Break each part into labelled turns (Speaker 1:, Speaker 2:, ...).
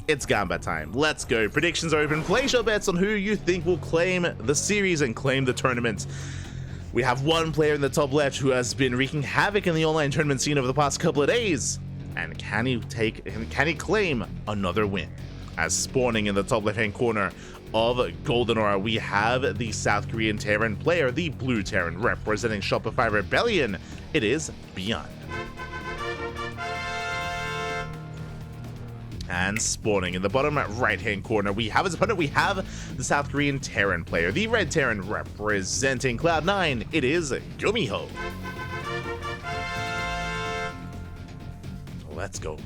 Speaker 1: It's Gamba time. Let's go. Predictions are open. Place your bets on who you think will claim the series and claim the tournament. We have one player in the top left who has been wreaking havoc in the online tournament scene over the past couple of days. And can he claim another win? As spawning in the top left hand corner of Golden Aura, we have the South Korean Terran player, the Blue Terran, representing Shopify Rebellion. It is ByuN. And spawning in the bottom right hand corner, we have his opponent. We have the South Korean Terran player, the Red Terran, representing Cloud9. It is GuMiho. Let's go.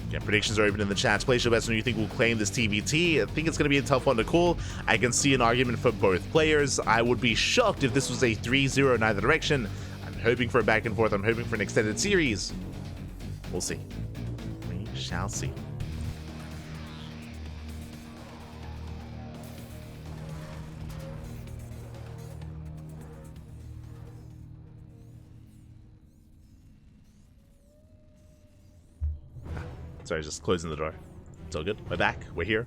Speaker 1: Again, predictions are open in the chat. Place your bets on who you think will claim this TvT. I think it's going to be a tough one to call. I can see an argument for both players. I would be shocked if this was a 3-0 in either direction. I'm hoping for a back and forth. I'm hoping for an extended series. We'll see. We shall see. Sorry, just closing the door. It's all good. We're back. We're here.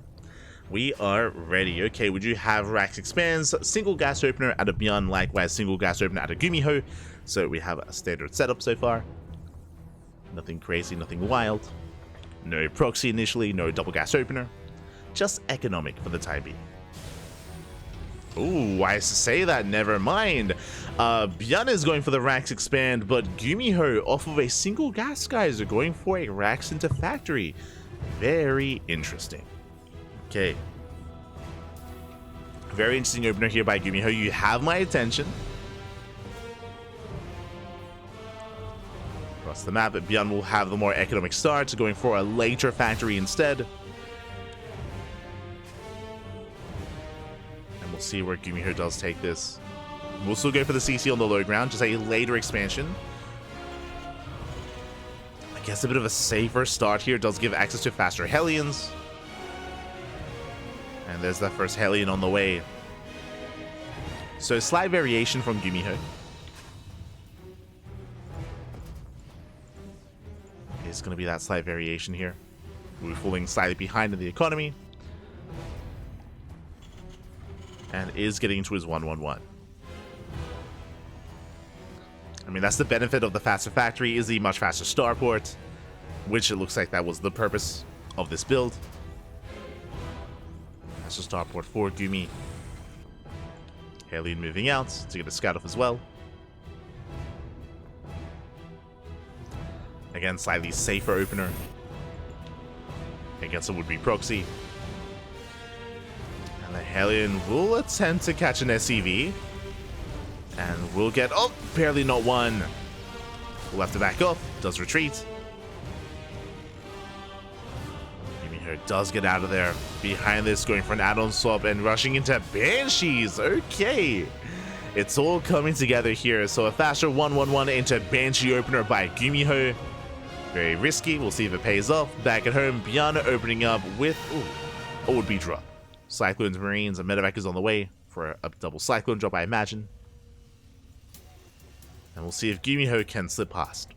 Speaker 1: We are ready. Okay, would you have Rax expands, single gas opener at a ByuN, likewise single gas opener at a GuMiho. So we have a standard setup so far. Nothing crazy, nothing wild. No proxy initially, no double gas opener. Just economic for the time being. Ooh, I say that, never mind. ByuN is going for the Rax expand, but GuMiho off of a single gas, guys, are going for a Rax into factory. Very interesting. Okay. Very interesting opener here by GuMiho. You have my attention. Across the map, ByuN will have the more economic start, going for a later factory instead. See where GuMiho does take this. We'll still go for the CC on the low ground, just a later expansion. I guess a bit of a safer start here. Does give access to faster Hellions. And there's that first Hellion on the way. So slight variation from GuMiho. It's going to be that slight variation here. We're falling slightly behind in the economy. And is getting into his 1-1-1. I mean, that's the benefit of the faster factory, is the much faster starport, which it looks like that was the purpose of this build. Faster starport for Gumi. Hellion moving out to get a scout off as well. Again, slightly safer opener against a would-be proxy. And the Hellion will attempt to catch an SCV. And we'll get... oh, barely not one. We'll have to back up. Does retreat. GuMiho does get out of there. Behind this, going for an add-on swap and rushing into Banshees. Okay. It's all coming together here. So a faster 1-1-1 into Banshee opener by GuMiho. Very risky. We'll see if it pays off. Back at home, ByuN opening up with... ooh, a would-be drop. Cyclones, Marines, and Medevac is on the way for a double Cyclone drop, I imagine. And we'll see if GuMiho can slip past.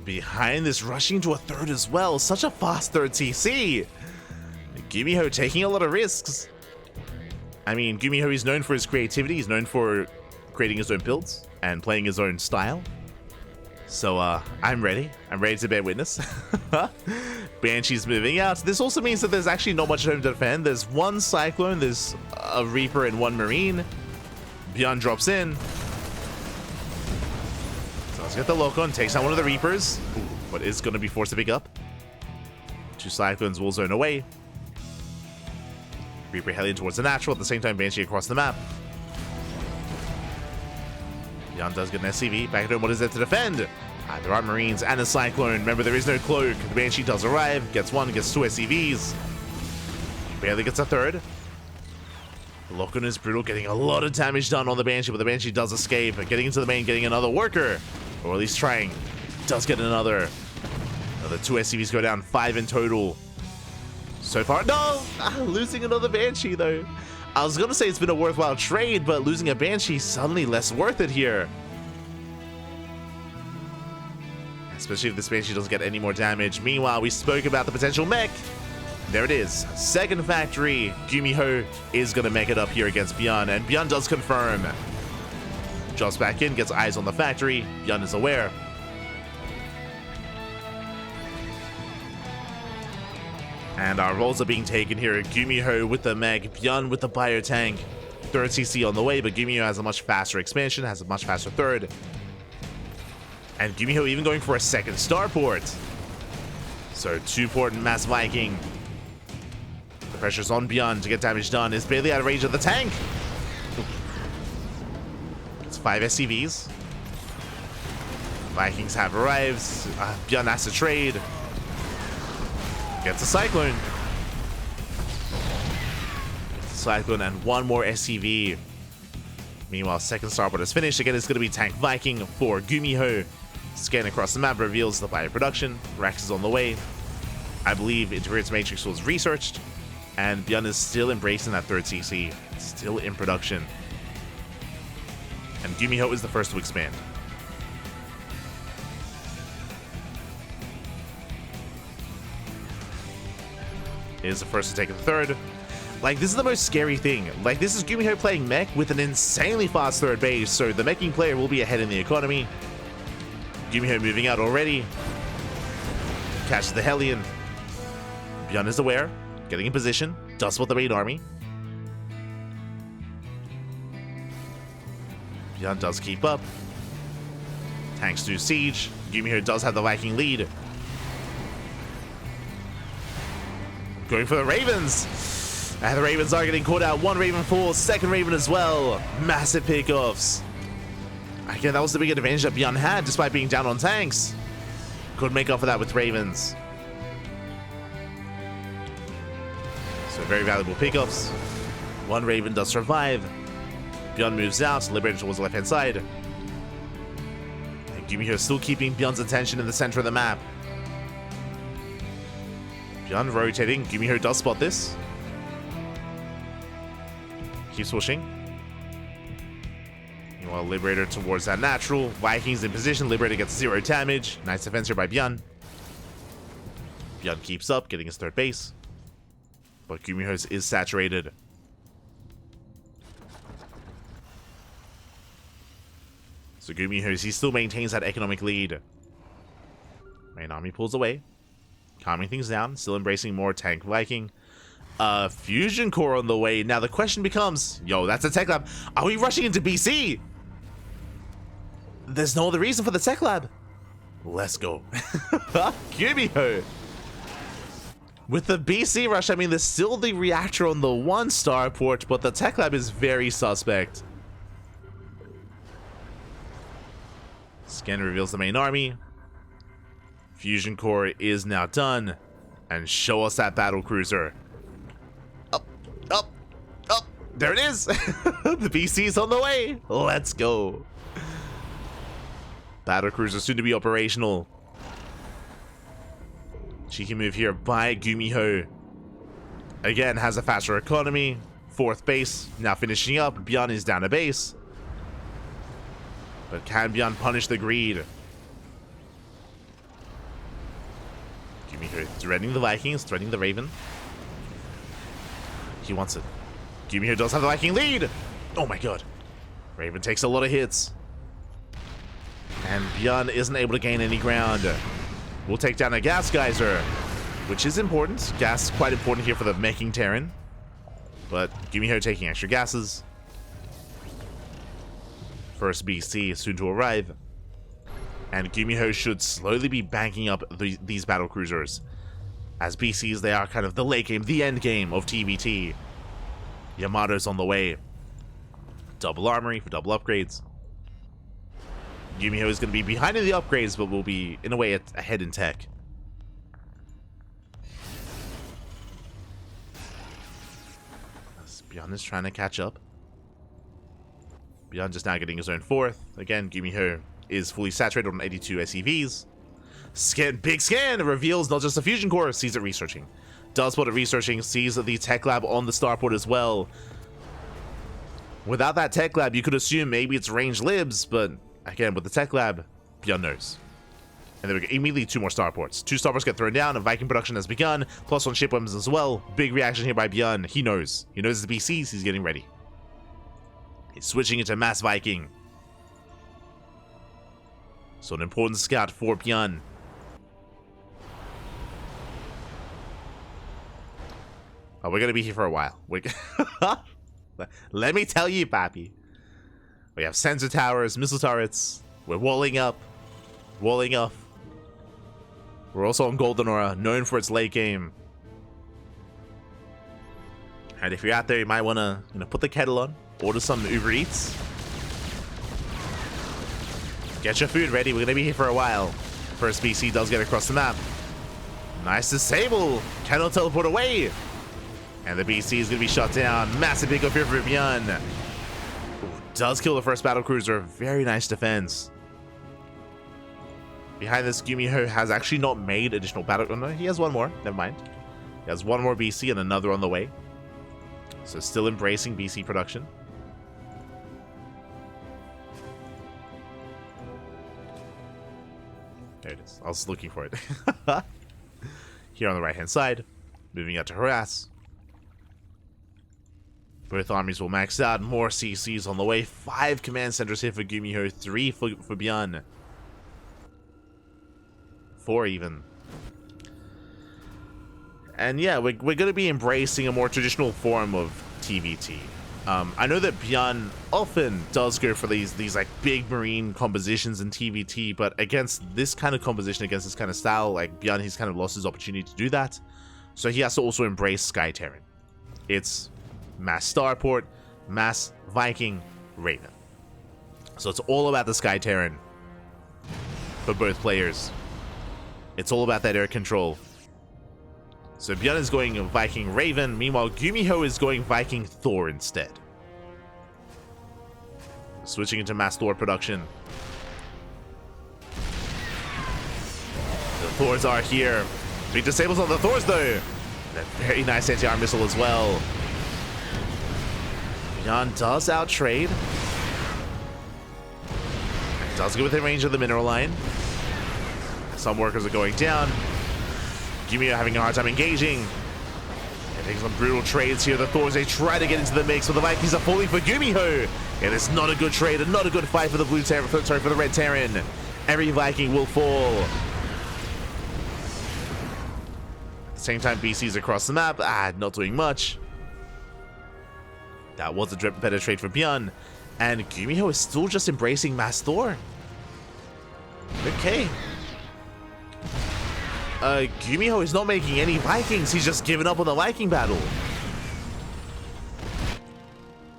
Speaker 1: Behind this, rushing to a third as well. Such a fast third TC. GuMiho taking a lot of risks. I mean, GuMiho is known for his creativity. He's known for creating his own builds and playing his own style. So, I'm ready. I'm ready to bear witness. Banshee's moving out. This also means that there's actually not much home to defend. There's one Cyclone, there's a Reaper, and one Marine. ByuN drops in. So let's get the lock on. Takes out one of the Reapers. Ooh, but is going to be forced to pick up. Two Cyclones will zone away. Reaper Hellion towards the natural. At the same time, Banshee across the map. ByuN does get an SCV. Back at home, what is there to defend? There are Marines and a Cyclone. Remember, there is no cloak. The Banshee does arrive. Gets one, gets two SCVs. Barely gets a third. The lock-on is brutal, getting a lot of damage done on the Banshee, but the Banshee does escape. Getting into the main, getting another worker. Or at least trying. Does get another. Another two SCVs go down, 5 in total. So far, no! Losing another Banshee, though. I was going to say it's been a worthwhile trade, but losing a Banshee suddenly less worth it here. especially if this Banshee doesn't get any more damage. Meanwhile, we spoke about the potential mech. There it is. Second factory. GuMiho is going to mech it up here against ByuN, and ByuN does confirm. Drops back in, gets eyes on the factory. ByuN is aware. And our roles are being taken here. GuMiho with the mech, ByuN with the bio tank. Third CC on the way, but GuMiho has a much faster expansion, has a much faster third. And GuMiho even going for a second starport. So 2-port Mass Viking. The pressure's on ByuN to get damage done. Is barely out of range of the tank. It's 5 SCVs. Vikings have arrived. ByuN has to trade. Gets a Cyclone. Cyclone and one more SCV. Meanwhile, second starport is finished. Again, it's going to be Tank Viking for GuMiho. Scan across the map reveals the bio production. Rax is on the way. I believe Integrated Matrix was researched. And ByuN is still embracing that third CC. Still in production. And GuMiho is the first to expand. Is the first to take the third. Like, this is the most scary thing. Like, this is GuMiho playing mech with an insanely fast third base, so the meching player will be ahead in the economy. GuMiho moving out already. Catches the Hellion. ByuN is aware. Getting in position. Does spot the main army. ByuN does keep up. Tanks do siege. GuMiho does have the Viking lead. Going for the Ravens. And the Ravens are getting caught out. One Raven falls, second Raven as well. Massive pickoffs. Again, that was the big advantage that ByuN had despite being down on tanks. Could make up for that with Ravens. So very valuable pickups. One Raven does survive. ByuN moves out, liberated towards the left-hand side. And GuMiho still keeping ByuN's attention in the center of the map. ByuN rotating. GuMiho does spot this. Keeps pushing. Meanwhile, Liberator towards that natural. Vikings in position. Liberator gets 0 damage. Nice defense here by ByuN. ByuN keeps up, getting his third base. But GuMiho is saturated. So GuMiho, he still maintains that economic lead. Main army pulls away. Calming things down, still embracing more Tank Viking. Fusion Core on the way. Now the question becomes, yo, that's a tech lab. Are we rushing into BC? There's no other reason for the tech lab. Let's go. GuMiho. With the BC rush, I mean, there's still the reactor on the 1 starport, but the tech lab is very suspect. Scan reveals the main army. Fusion Core is now done. And show us that battle cruiser. Up, up, up. There it is. The BC's on the way. Let's go. Battle cruiser soon to be operational. Cheeky move here by GuMiho. Again, has a faster economy. 4th base. Now finishing up. ByuN is down a base. But can ByuN punish the greed? GuMiho threatening the Vikings, threatening the Raven. He wants it. GuMiho does have the Viking lead. Oh my god. Raven takes a lot of hits. And ByuN isn't able to gain any ground. We'll take down a gas geyser, which is important. Gas is quite important here for the meching Terran. But GuMiho taking extra gases. First BC is soon to arrive. And GuMiho should slowly be banking up these battle cruisers. As BCs, they are kind of the late game, the end game of TvT. Yamato's on the way. Double armory for double upgrades. GuMiho is going to be behind in the upgrades, but will be, in a way, ahead in tech. ByuN is trying to catch up. ByuN just now getting his own 4th. Again, GuMiho is fully saturated on 82 SCVs. Scan, big scan, reveals not just a fusion core, sees it researching. Does spot it researching, sees the tech lab on the starport as well. Without that tech lab, you could assume maybe it's range libs, but again, with the tech lab, ByuN knows. And then we go immediately 2 more starports. 2 starports get thrown down, and Viking production has begun. Plus 1 ship weapons as well. Big reaction here by ByuN. He knows. He knows the BCs. He's getting ready. He's switching into mass Viking. So an important scout for ByuN. Oh, we're going to be here for a while. Let me tell you, Pappy. We have sensor towers, missile turrets. We're walling up. Walling up. We're also on Golden Aura, known for its late game. And if you're out there, you might want to put the kettle on. Order some Uber Eats. Get your food ready. We're going to be here for a while. First BC does get across the map. Nice disable. Cannot teleport away. And the BC is going to be shut down. Massive pickup here for ByuN. Does kill the first battle cruiser. Very nice defense. Behind this, GuMiho has actually not made additional battle. Oh, no, he has one more. Never mind. He has one more BC and another on the way. So still embracing BC production. There it is. I was looking for it. Here on the right-hand side. Moving out to harass. Both armies will max out. More CCs on the way. 5 command centers here for GuMiho. 3 for ByuN. 4 even. And yeah, we're going to be embracing a more traditional form of TvT. I know that ByuN often does go for these like big marine compositions in TvT, but against this kind of composition, against this kind of style, like ByuN, he's kind of lost his opportunity to do that. So he has to also embrace Sky Terran. It's mass starport, mass Viking, Raven. So it's all about the Sky Terran for both players. It's all about that air control. So ByuN is going Viking Raven, meanwhile GuMiho is going Viking Thor instead. Switching into mass Thor production. The Thors are here. Big disables on the Thors though. And a very nice anti-arm missile as well. ByuN does outtrade. And does go within range of the mineral line. Some workers are going down. GuMiho having a hard time engaging. And taking some brutal trades here. The Thors, they try to get into the mix, but the Vikings are falling for GuMiho. And it's not a good trade and not a good fight for the blue Terran, sorry, for the red Terran. Every Viking will fall. At the same time, BC's across the map. Not doing much. That was a better trade for ByuN. And GuMiho is still just embracing mass Thor. Okay. GuMiho is not making any Vikings. He's just given up on the Viking battle.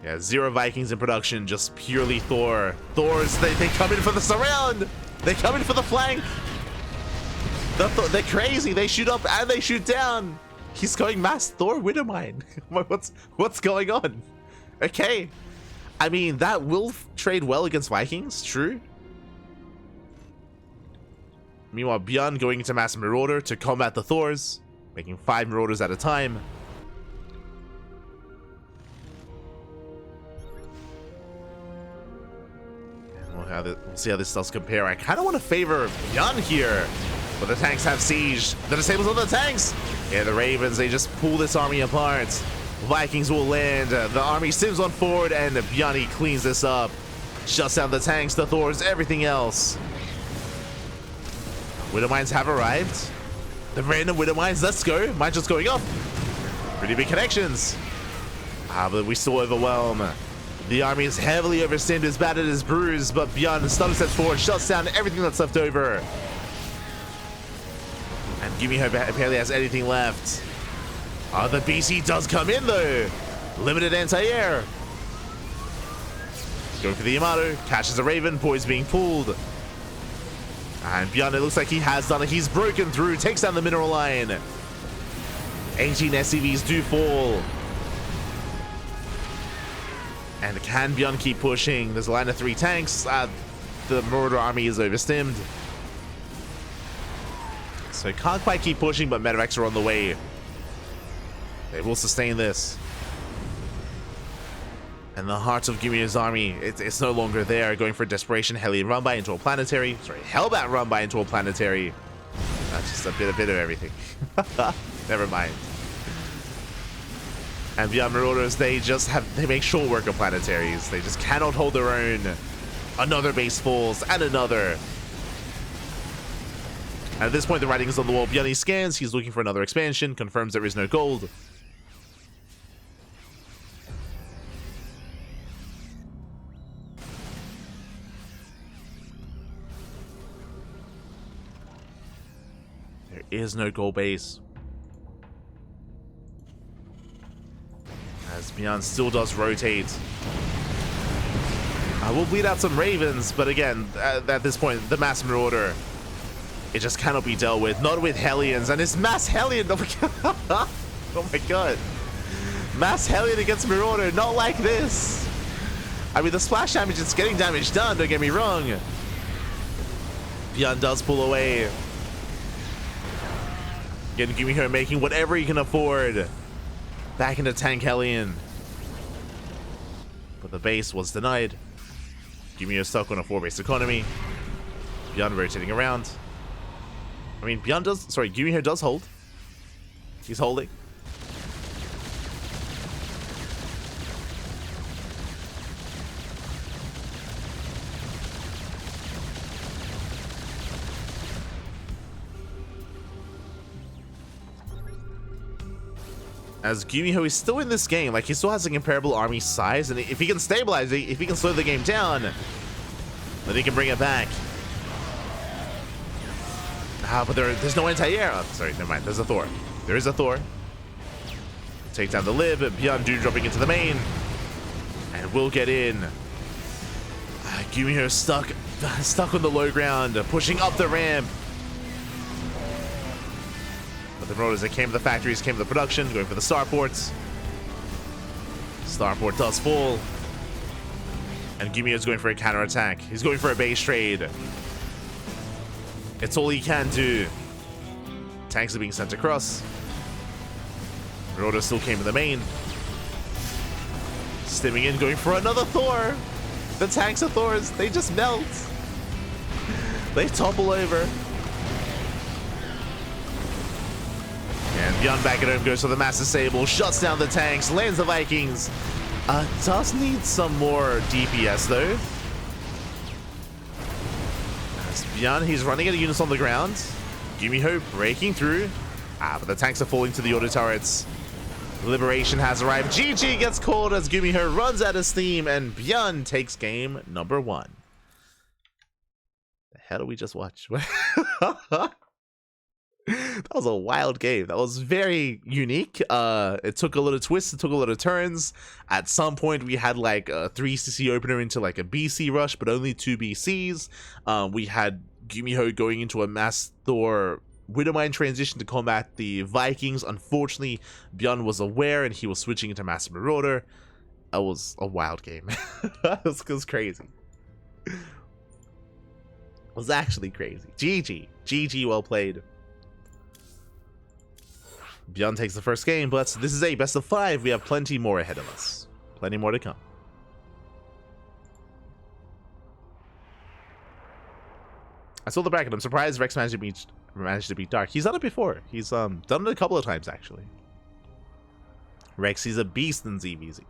Speaker 1: Yeah, 0 Vikings in production, just purely Thor. Thors, they come in for the surround. They come in for the flank. They're crazy. They shoot up and they shoot down. He's going mass Thor Widowmine. What's going on? Okay. I mean, that will trade well against Vikings, true. Meanwhile, ByuN going into mass Marauder to combat the Thors, making 5 Marauders at a time. And we'll see how this does compare. I kind of want to favor ByuN here, but the tanks have siege. The disables on the tanks. Yeah, the Ravens, they just pull this army apart. Vikings will land. The army sims on forward, and ByuN cleans this up. Shuts down the tanks, the Thors, everything else. Widowmines have arrived. The random Widowmines, let's go. Mine just going up. Pretty big connections. But we still overwhelm. The army is heavily overstimmed, as battered as bruised, but ByuN stutter steps forward, shuts down everything that's left over. And GuMiho barely has anything left. The BC does come in though. Limited anti-air. Going for the Yamato, catches a Raven, boys being pulled. And ByuN, it looks like he has done it. He's broken through, takes down the mineral line. 18 SCVs do fall. And can ByuN keep pushing? There's a line of 3 tanks. The Marauder army is overstimmed. So can't quite keep pushing, but medevacs are on the way. They will sustain this. And the heart of GuMiho's army, it's no longer there. Going for Desperation Hellion run by into a planetary. Sorry, Hellbat run by into a planetary. That's just a bit of everything. Never mind. And ByuN Marauders, they make short work of planetaries. They just cannot hold their own. Another base falls, and another. And at this point, the writing is on the wall. ByuN scans, he's looking for another expansion, confirms there is no gold. There is no gold base. As ByuN still does rotate. We'll bleed out some Ravens, but again, at this point, the Mass Marauder, it just cannot be dealt with. Not with Hellions, and it's Mass Hellion! Oh my god! Oh my god. Mass Hellion against Marauder, not like this! I mean, the splash damage, it's getting damage done, don't get me wrong. ByuN does pull away. Again, GuMiho making whatever he can afford. Back into Tank Hellion. But the base was denied. GuMiho stuck on a 4-base economy. ByuN rotating around. I mean, GuMiho does hold. He's holding. As GuMiho is still in this game, like he still has a comparable army size, and if he can stabilize it, if he can slow the game down, then he can bring it back. But there's no anti-air. Oh, sorry, never mind. There's a Thor. There is a Thor. Take down the Lib. ByuN dropping into the main, and we'll get in. GuMiho stuck on the low ground, pushing up the ramp. But the Marauders, they came to the factories, came to the production, going for the starports. Starport does fall. And GuMiho's going for a counterattack. He's going for a base trade. It's all he can do. Tanks are being sent across. Marauders still came to the main. Stimming in, going for another Thor. The tanks of Thors, they just melt. They topple over. And ByuN back at home goes for the Master Sable, shuts down the tanks, lands the Vikings. Does need some more DPS though. As ByuN, he's running out of units on the ground. GuMiho breaking through. But the tanks are falling to the auto turrets. Liberation has arrived. GG gets called as GuMiho runs out of steam, and ByuN takes game number 1. The hell did we just watch? That was a wild game. That was very unique. It took a lot of twists. It took a lot of turns. At some point, we had like a 3CC opener into like a BC rush, but only 2 BCs. We had GuMiho going into a Mass Thor Widowmine transition to combat the Vikings. Unfortunately, ByuN was aware and he was switching into Mass Marauder. That was a wild game. It was crazy. It was actually crazy. GG. GG, well played. ByuN takes the first game, but this is a best of 5. We have plenty more ahead of us. Plenty more to come. I saw the bracket. I'm surprised Rex managed to beat Dark. He's done it before. He's done it a couple of times, actually. Rex, he's a beast in ZVZ.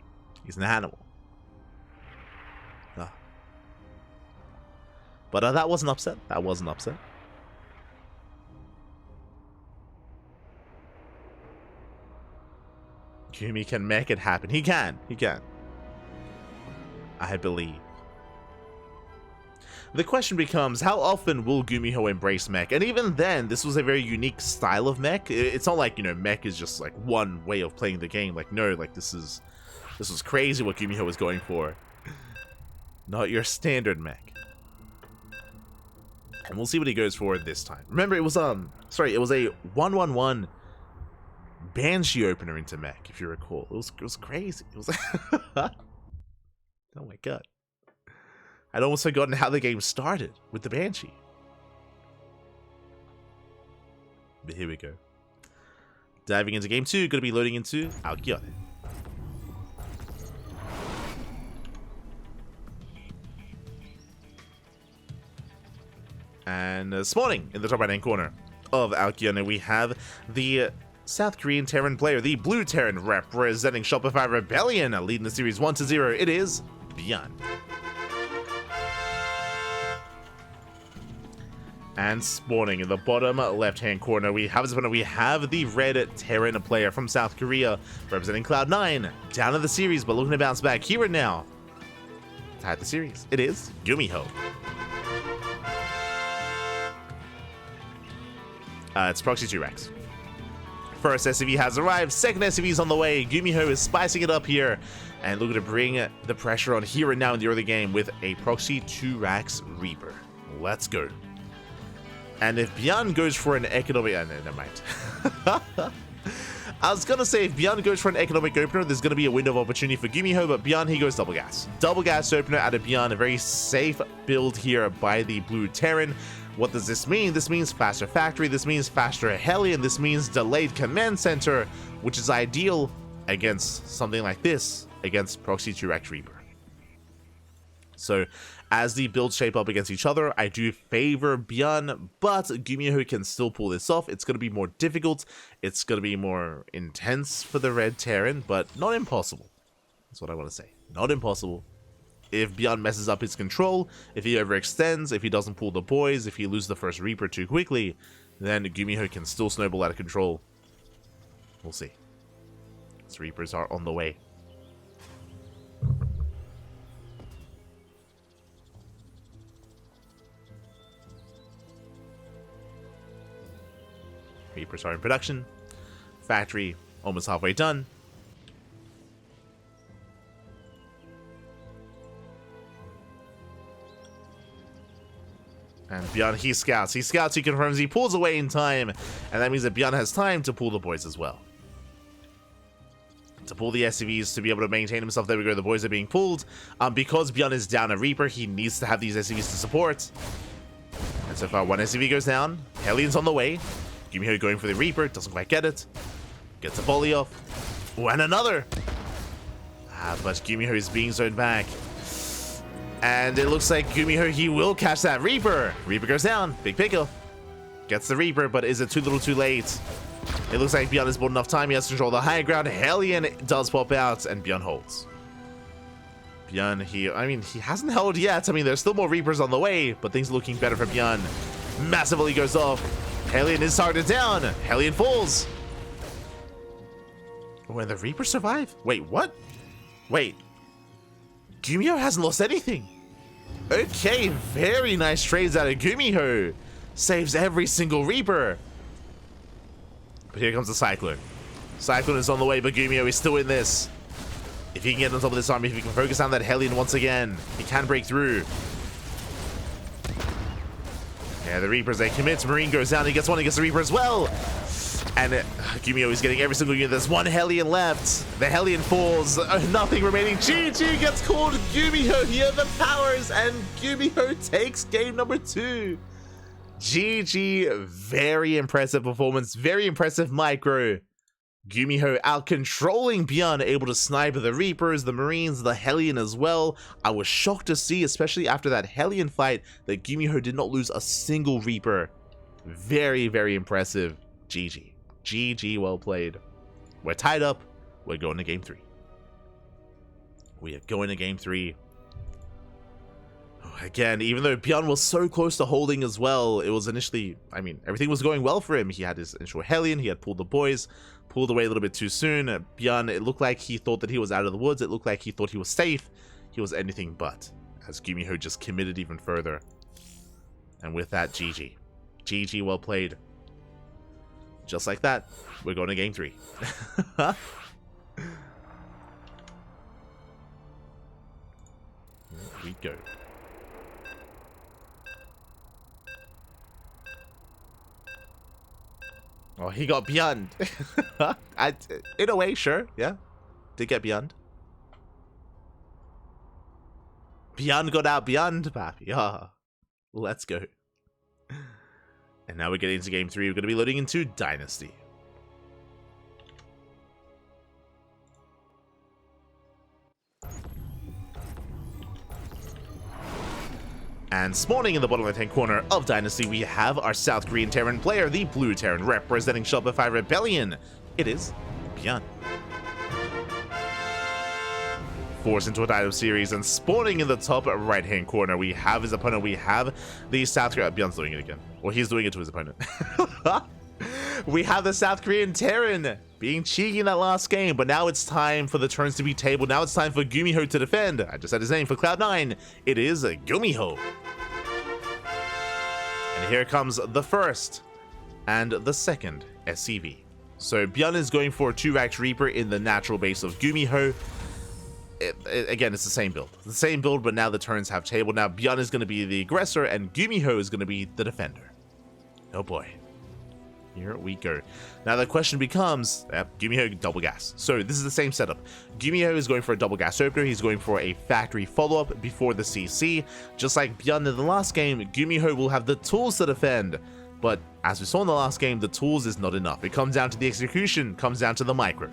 Speaker 1: He's an animal. But that wasn't upset. That wasn't upset. Gumi can make it happen. He can. He can. I believe. The question becomes, how often will GuMiho embrace mech? And even then, this was a very unique style of mech. It's not like, you know, mech is just like one way of playing the game. Like, no, like this was crazy what GuMiho was going for. Not your standard mech. And we'll see what he goes for this time. Remember, it was it was a 1-1-1 Banshee opener into mech, if you recall. It was crazy. It was oh my god. I'd almost forgotten how the game started with the Banshee. But here we go. Diving into game 2, gonna be loading into Alkione. And spawning in the top right-hand corner of our GuMiho, we have the South Korean Terran player, the Blue Terran representing Shopify Rebellion, leading the series 1-0. It is ByuN. And spawning in the bottom left-hand corner, we have the Red Terran player from South Korea, representing Cloud9, down in the series, but looking to bounce back here and now. Tied the series. It is GuMiho. It's Proxy 2-Rex. First SCV has arrived, second SCV is on the way. GuMiho is spicing it up here and looking to bring the pressure on here and now in the early game with a Proxy 2-Rex Reaper. Let's go. And if ByuN goes for an economic... no, never mind. I was going to say, if ByuN goes for an economic opener, there's going to be a window of opportunity for GuMiho, but ByuN, he goes double gas. Double gas opener out of ByuN, a very safe build here by the Blue Terran. What does this mean? This means faster factory, this means faster Hellion, this means delayed command center, which is ideal against something like this, against Proxy 2-Rex Reaper. So, as the builds shape up against each other, I do favor ByuN, but GuMiho can still pull this off. It's going to be more difficult, it's going to be more intense for the Red Terran, but not impossible. That's what I want to say. Not impossible. If ByuN messes up his control, if he overextends, if he doesn't pull the boys, if he loses the first Reaper too quickly, then GuMiho can still snowball out of control. We'll see. These Reapers are on the way. Reapers are in production. Factory almost halfway done. And ByuN, he scouts, he confirms, he pulls away in time, and that means that ByuN has time to pull the boys as well. To pull the SCVs to be able to maintain himself. There we go, the boys are being pulled. Because ByuN is down a Reaper, he needs to have these SCVs to support. And so far, one SCV goes down, Hellion's on the way. GuMiho going for the Reaper, doesn't quite get it. Gets a volley off. Oh, and another! But GuMiho is being zoned back. And it looks like GuMiho, he will catch that Reaper. Reaper goes down, big pickup. Gets the Reaper, but is it too little too late? It looks like ByuN has bought enough time, he has to control the high ground. Hellion does pop out, and ByuN holds. ByuN, he hasn't held yet. I mean, there's still more Reapers on the way, but things are looking better for ByuN. Massively goes off. Hellion is targeted down. Hellion falls. Oh, and the Reaper survive? Wait, what? Wait. GuMiho hasn't lost anything. Okay, very nice trades out of GuMiho. Saves every single Reaper. But here comes the Cyclone. Cyclone is on the way, but GuMiho is still in this. If he can get on top of this army, if he can focus on that Hellion once again, he can break through. Yeah, the Reapers, they commit. Marine goes down. He gets one. He gets the Reaper as well. And GuMiho is getting every single unit. There's one Hellion left. The Hellion falls. Nothing remaining. GG gets called. GuMiho here the powers. And GuMiho takes game number 2. GG. Very impressive performance. Very impressive micro. GuMiho out-controlling ByuN, able to snipe the Reapers, the Marines, the Hellion as well. I was shocked to see, especially after that Hellion fight, that GuMiho did not lose a single Reaper. Very, very impressive. GG. GG, well played. We're tied up. We're going to game 3. We are going to game 3. Again, even though ByuN was so close to holding as well, it was initially, everything was going well for him. He had his initial Hellion, he had pulled the boys, pulled away a little bit too soon. ByuN, it looked like he thought that he was out of the woods. It looked like he thought he was safe. He was anything but, as GuMiho just committed even further. And with that, GG. GG, well played. Just like that, we're going to game 3. Here we go. Oh, he got ByuN. In a way, sure. Yeah. Did get ByuN. ByuN got out ByuN, papi. Ah. Let's go. And now we're getting into game 3. We're going to be loading into Dynasty. And spawning in the bottom left-hand corner of Dynasty, we have our South Korean Terran player, the Blue Terran, representing Shopify Rebellion. It is ByuN. Forced into a title series, and spawning in the top right-hand corner, we have his opponent. We have the South Korean... ByuN's doing it again. Or he's doing it to his opponent. We have the South Korean Terran being cheeky in that last game, but now it's time for the turns to be tabled. Now it's time for GuMiho to defend. I just said his name for Cloud9. It is GuMiho. And here comes the first and the second SCV. So ByuN is going for a 2-Rax Reaper in the natural base of GuMiho. Again, it's the same build. The same build, but now the turns have tabled. Now ByuN is going to be the aggressor, and GuMiho is going to be the defender. Oh boy. Here we go. Now the question becomes, GuMiho double gas. So this is the same setup. GuMiho is going for a double gas opener. He's going for a factory follow-up before the CC. Just like ByuN in the last game, GuMiho will have the tools to defend. But as we saw in the last game, the tools is not enough. It comes down to the execution, comes down to the micro.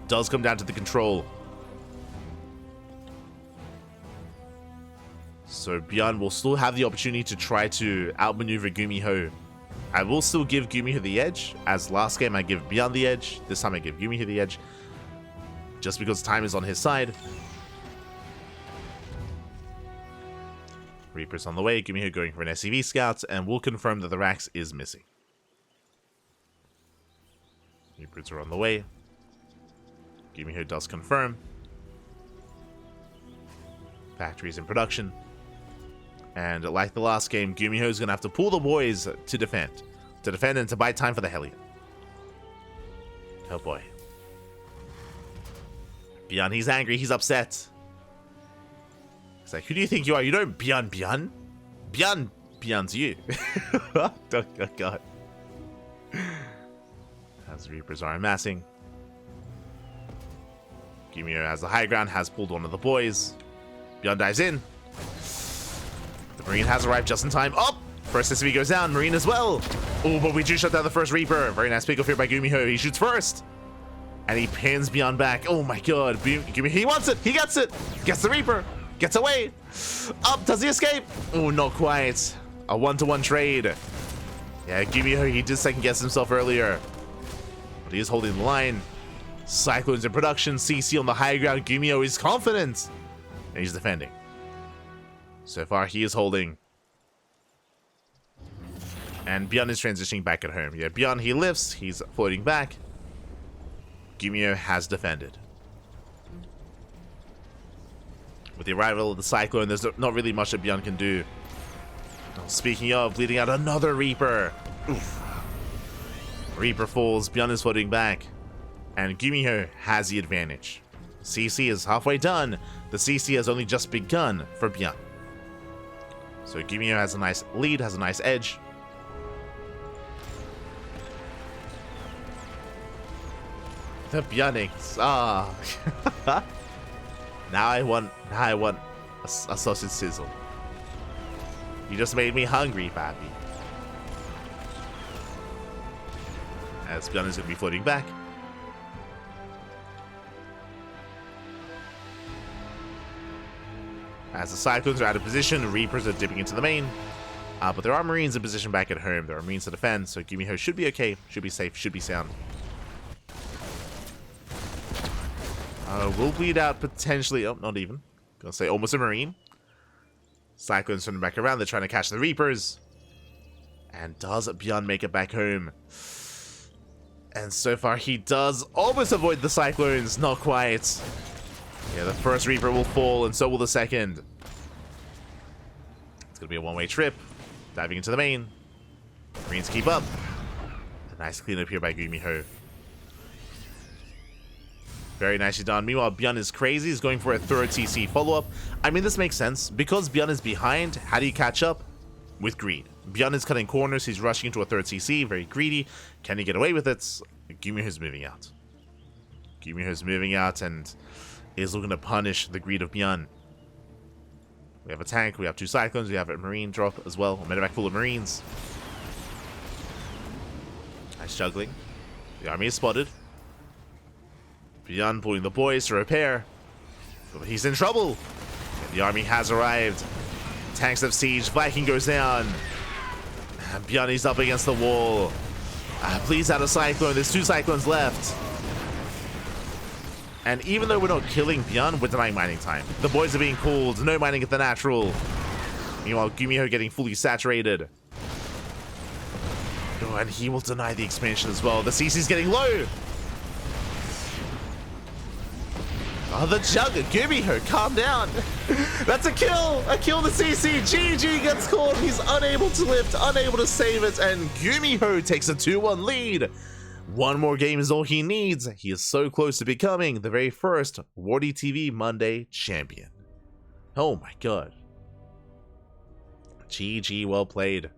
Speaker 1: Does come down to the control. So ByuN will still have the opportunity to try to outmaneuver GuMiho. I will still give GuMiho the edge. As last game I give ByuN the edge. This time I give GuMiho the edge. Just because time is on his side. Reaper's on the way. GuMiho going for an SCV scout. And we'll confirm that the Rax is missing. Reapers are on the way. GuMiho does confirm. Factory's in production. And like the last game, GuMiho is going to have to pull the boys to defend. To defend and to buy time for the Hellion. Oh boy. ByuN, he's angry, he's upset. He's like, who do you think you are? You know ByuN? ByuN's you. Oh god. As the Reapers are amassing. GuMiho has the high ground, has pulled one of the boys. ByuN dives in. The Marine has arrived just in time. Oh! First SCV goes down. Marine as well. Oh, but we do shut down the first Reaper. Very nice pick off here by GuMiho. He shoots first. And he pins ByuN back. Oh my god. GuMiho, he wants it. He gets it. Gets the Reaper. Gets away. Up. Does he escape? Oh, not quite. A 1-to-1 trade. Yeah, GuMiho, he did second guess himself earlier. But he is holding the line. Cyclones in production. CC on the high ground. GuMiho is confident. And he's defending. So far, he is holding. And ByuN is transitioning back at home. Yeah, ByuN, he lifts. He's floating back. GuMiho has defended. With the arrival of the Cyclone, there's not really much that ByuN can do. Speaking of, bleeding out another Reaper. Oof. Reaper falls. ByuN is floating back. And GuMiho has the advantage. CC is halfway done. The CC has only just begun for ByuN. So GuMiho has a nice lead, has a nice edge. The ByuNings. Ah. Now I want a sausage sizzle. You just made me hungry, Pappy. As ByuN is going to be floating back. As the Cyclones are out of position, the Reapers are dipping into the main. But there are Marines in position back at home. There are Marines to defend, so GuMiho should be okay, should be safe, should be sound. Will bleed out potentially. Oh, not even. Gonna say almost a Marine. Cyclones turning back around. They're trying to catch the Reapers. And does ByuN make it back home? And so far, he does almost avoid the Cyclones. Not quite. Yeah, the first Reaper will fall, and so will the second. It's gonna be a one-way trip. Diving into the main. Marines keep up. A nice cleanup here by GuMiho. Very nicely done. Meanwhile, ByuN is crazy. He's going for a third CC follow-up. I mean, this makes sense. Because ByuN is behind, how do you catch up? With greed. ByuN is cutting corners. He's rushing into a third CC. Very greedy. Can he get away with it? GuMiho's moving out. GuMiho's moving out and is looking to punish the greed of ByuN. We have a tank. We have two Cyclones. We have a Marine drop as well. A medevac full of Marines. Nice juggling. The army is spotted. ByuN pulling the boys to repair. But he's in trouble. And the army has arrived. Tanks of Siege. Viking goes down. And ByuN is up against the wall. Please add a Cyclone. There's 2 Cyclones left. And even though we're not killing ByuN, we're denying mining time. The boys are being called. No mining at the natural. Meanwhile, GuMiho getting fully saturated. Oh, and he will deny the expansion as well. The CC's getting low. Oh, the Jugger. GuMiho, calm down. That's a kill. A kill the CC. GG gets caught. He's unable to lift, unable to save it. And GuMiho takes a 2-1 lead. One more game is all he needs. He is so close to becoming the very first WardiTV Monday champion. Oh my god. GG, well played.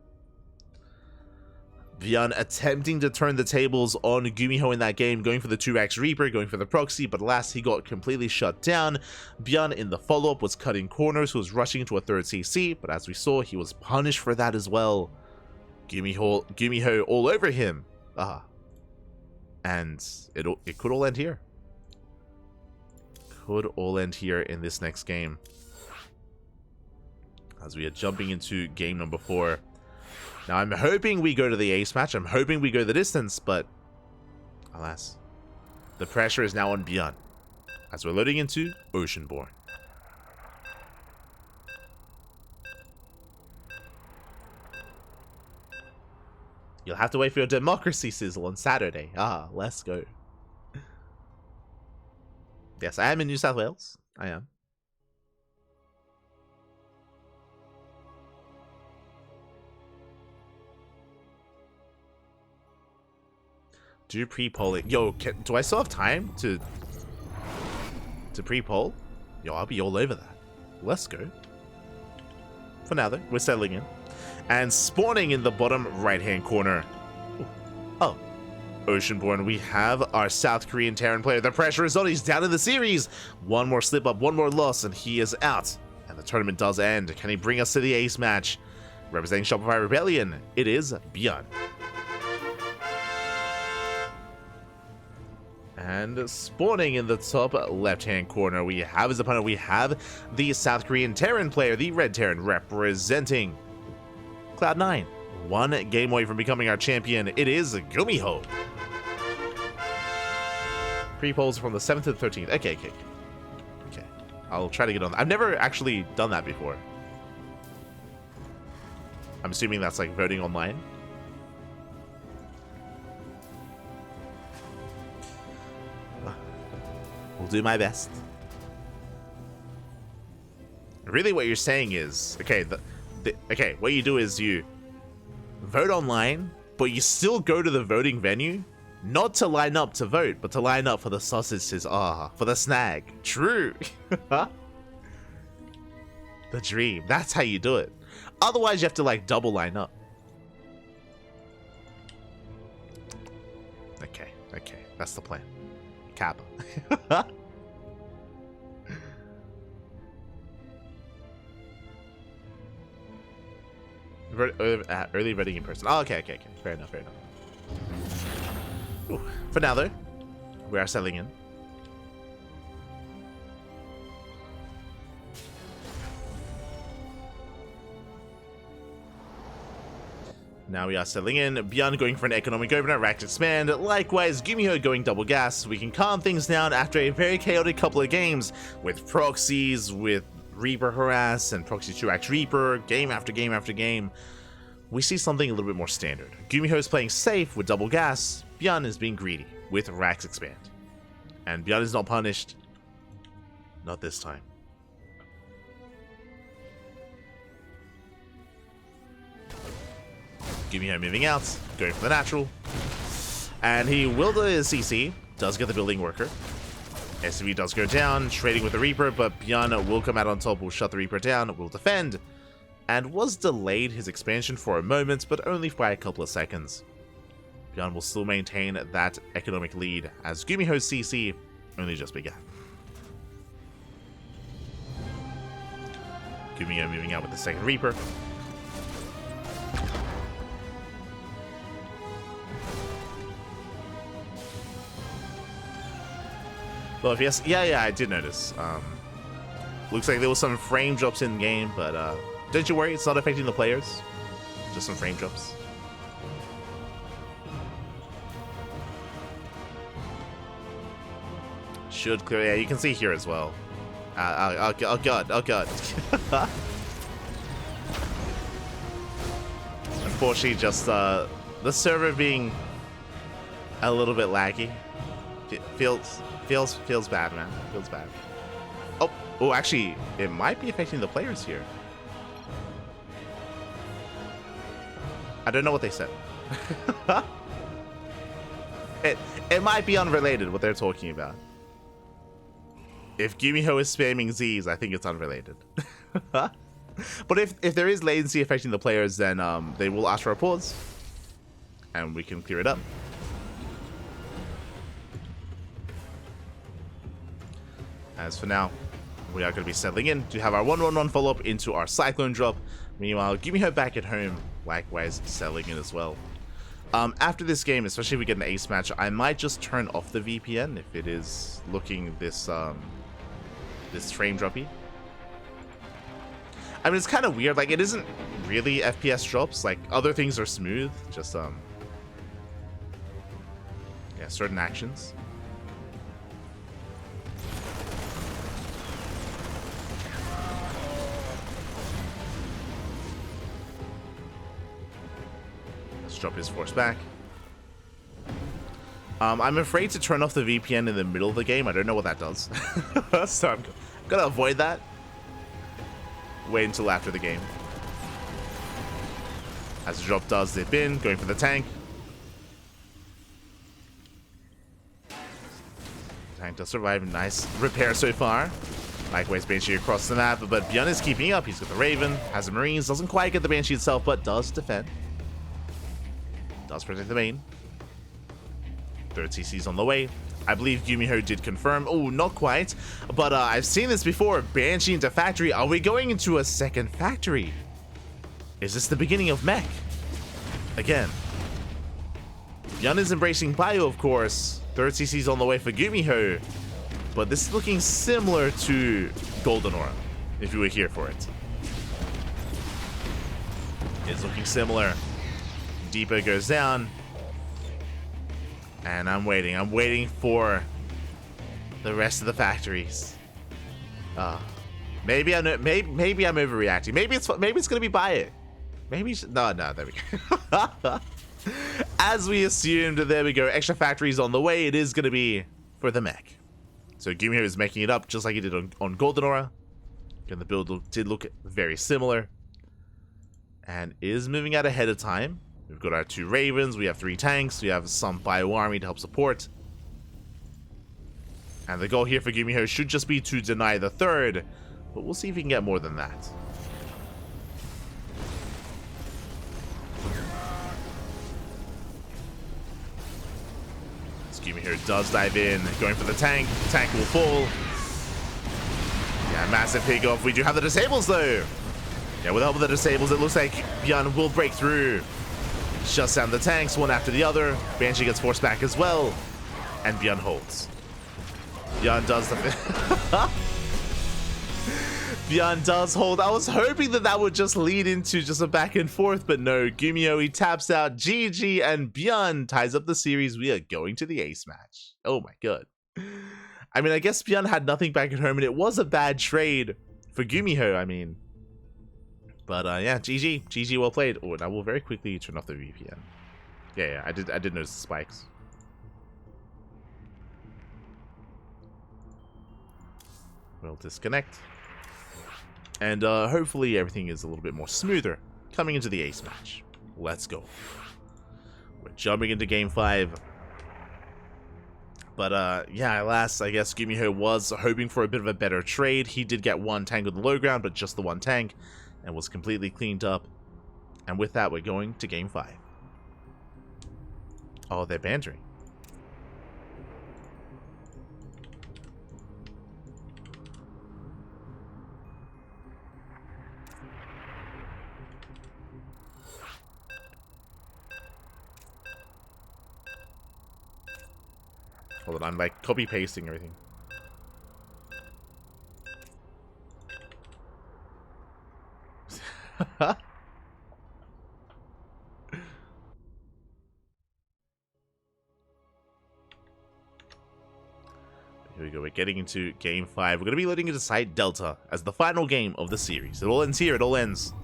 Speaker 1: ByuN attempting to turn the tables on GuMiho in that game, going for the 2x Reaper, going for the proxy, but alas, he got completely shut down. ByuN in the follow-up was cutting corners, was rushing into a 3rd CC, but as we saw, he was punished for that as well. GuMiho all over him. And it could all end here. Could all end here in this next game. As we are jumping into game number 4. Now, I'm hoping we go to the ace match. I'm hoping we go the distance, but alas, the pressure is now on ByuN as we're loading into Oceanborn. You'll have to wait for your democracy sizzle on Saturday. Let's go. Yes, I am in New South Wales. I am. Do pre-polling. Yo, do I still have time to pre-poll? Yo, I'll be all over that. Let's go. For now, though, we're settling in. And spawning in the bottom right-hand corner. Oh, Oceanborn, we have our South Korean Terran player. The pressure is on. He's down in the series. One more slip-up, one more loss, and he is out. And the tournament does end. Can he bring us to the ace match? Representing Shopify Rebellion, it is ByuN. And spawning in the top left-hand corner, we have his opponent. We have the South Korean Terran player, the Red Terran, representing Cloud9. One game away from becoming our champion. It is GuMiho. Pre-polls from the 7th to the 13th. Okay. I'll try to get on. I've never actually done that before. I'm assuming that's like voting online. Will do my best. Really, what you're saying is, okay, okay, what you do is you vote online, but you still go to the voting venue, not to line up to vote, but to line up for the sausages, for the snag. True. The dream. That's how you do it. Otherwise, you have to like double line up. Okay, that's the plan. Kappa. Early voting in person. Oh, okay. Fair enough. Ooh. For now, though, we are settling in. Now we are settling in. ByuN going for an economic opener, racked expand. Likewise, GuMiho going double gas. We can calm things down after a very chaotic couple of games with proxies, with Reaper harass, and proxy 2x Reaper, game after game after game. We see something a little bit more standard. GuMiho is playing safe with double gas. ByuN is being greedy with racks expand. And ByuN is not punished. Not this time. GuMiho moving out, going for the natural. And he will do his CC, does get the building worker. SCV does go down, trading with the Reaper, but ByuN will come out on top, will shut the Reaper down, will defend. And was delayed his expansion for a moment, but only by a couple of seconds. ByuN will still maintain that economic lead, as GuMiho's CC only just began. GuMiho moving out with the second Reaper. Well, yes, yeah, I did notice. Looks like there was some frame drops in game, but Don't you worry, it's not affecting the players. Just some frame drops. Should clear. Yeah, you can see here as well. Oh god, oh god. Unfortunately, just the server being a little bit laggy. Feels bad, man. Feels bad. Oh, actually, it might be affecting the players here. I don't know what they said. It might be unrelated what they're talking about. If GuMiho is spamming Z's, I think it's unrelated. But if there is latency affecting the players, then they will ask for a pause, and we can clear it up. As for now, we are going to be settling in to have our 1-1-1 follow-up into our Cyclone drop. Meanwhile, GuMiho back at home, likewise settling in as well. After this game, especially if we get an ace match, I might just turn off the VPN if it is looking this this frame droppy. I mean, it's kind of weird. Like, it isn't really FPS drops. Like, other things are smooth. Just yeah, certain actions. Let's drop his force back. I'm afraid to turn off the VPN in the middle of the game. I don't know what that does. So I'm gonna avoid that. Wait until after the game. As the drop does dip in, going for the tank. Tank does survive. Nice repair so far. Likewise, Banshee across the map, but ByuN is keeping up. He's got the Raven, has the Marines, doesn't quite get the Banshee itself, but does defend. Does protect the main. Third CC's on the way. I believe GuMiho did confirm. Oh, not quite. But I've seen this before. Banshee into factory. Are we going into a second factory? Is this the beginning of mech? Again. ByuN is embracing ByuN, of course. Third CC's on the way for GuMiho. But this is looking similar to Golden Aura, if you were here for it. It's looking similar. Depot goes down. And I'm waiting for the rest of the factories. Maybe I'm overreacting. Maybe it's gonna be ByuN. Maybe no, there we go. As we assumed, there we go. Extra factories on the way. It is gonna be for the mech. So GuMiho is making it up just like he did on Golden Aura. And the build did look very similar. And is moving out ahead of time. We've got our 2 Ravens, we have 3 tanks, we have some ByuN army to help support. And the goal here for GuMiho should just be to deny the third, but we'll see if we can get more than that. As GuMiho does dive in, going for the tank. The tank will fall. Yeah, massive pick off. We do have the disables though. Yeah, with the help of the disables, it looks like ByuN will break through. Shuts down the tanks one after the other. Banshee gets forced back as well. And ByuN holds. ByuN does the... ByuN does hold. I was hoping that would just lead into just a back and forth, but no. GuMiho, he taps out. GG, and ByuN ties up the series. We are going to the ace match. Oh my god. I mean, I guess ByuN had nothing back at home, and it was a bad trade for GuMiho, I mean. But yeah, GG, well played. Oh, and I will very quickly turn off the VPN. Yeah, I did notice the spikes. We'll disconnect. And hopefully everything is a little bit more smoother coming into the ace match. Let's go. We're jumping into game 5. But yeah, alas, I guess GuMiho was hoping for a bit of a better trade. He did get 1 tank on the low ground, but just the 1 tank. And was completely cleaned up. And with that, we're going to game 5. Oh, they're bantering. Hold on, I'm like copy pasting everything. Here we go. We're getting into game 5. We're going to be loading into Site Delta as the final game of the series. It all ends here. It all ends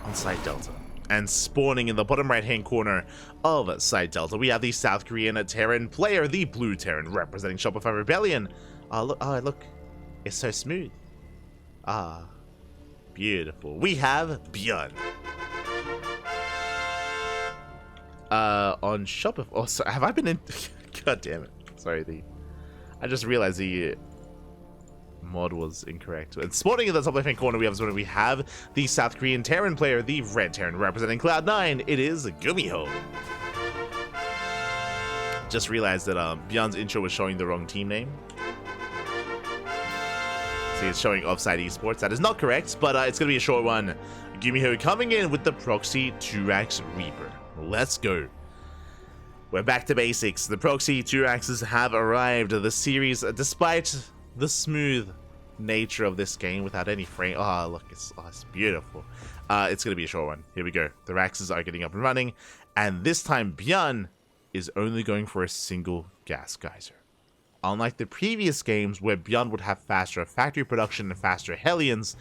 Speaker 1: on Site Delta. And spawning in the bottom right-hand corner of Site Delta, we have the South Korean Terran player, the Blue Terran, representing Shopify Rebellion. Look. It's so smooth. Beautiful. We have ByuN. On Shopify. Oh, sorry, have I been in? God damn it. Sorry, I just realized the mod was incorrect. And spawning in the top left-hand corner, we have the South Korean Terran player, the Red Terran, representing Cloud9. It is GuMiho. Just realized that ByuN's intro was showing the wrong team name. See, it's showing Offside Esports. That is not correct, but it's going to be a short one. GuMiho coming in with the Proxy 2x Reaper. Let's go. We're back to basics. The Proxy 2x's have arrived. The series, despite the smooth nature of this game without any frame. Oh, look, it's beautiful. It's going to be a short one. Here we go. The Raxes are getting up and running. And this time, ByuN is only going for a single gas geyser. Unlike the previous games where ByuN would have faster factory production and faster Hellions,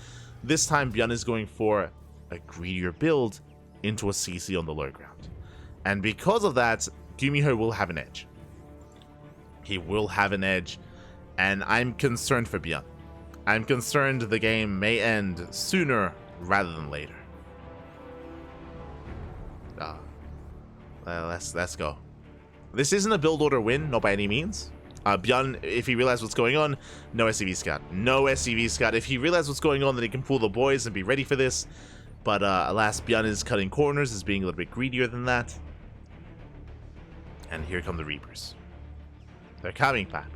Speaker 1: this time ByuN is going for a greedier build into a CC on the low ground. And because of that, GuMiho will have an edge. He will have an edge, and I'm concerned for ByuN. I'm concerned the game may end sooner rather than later. Let's go. This isn't a build order win, not by any means. ByuN, if he realizes what's going on, no SCV scout. No SCV scout. If he realizes what's going on, then he can pull the boys and be ready for this. But alas, ByuN is cutting corners, is being a little bit greedier than that. And here come the Reapers. They're coming, Pappy.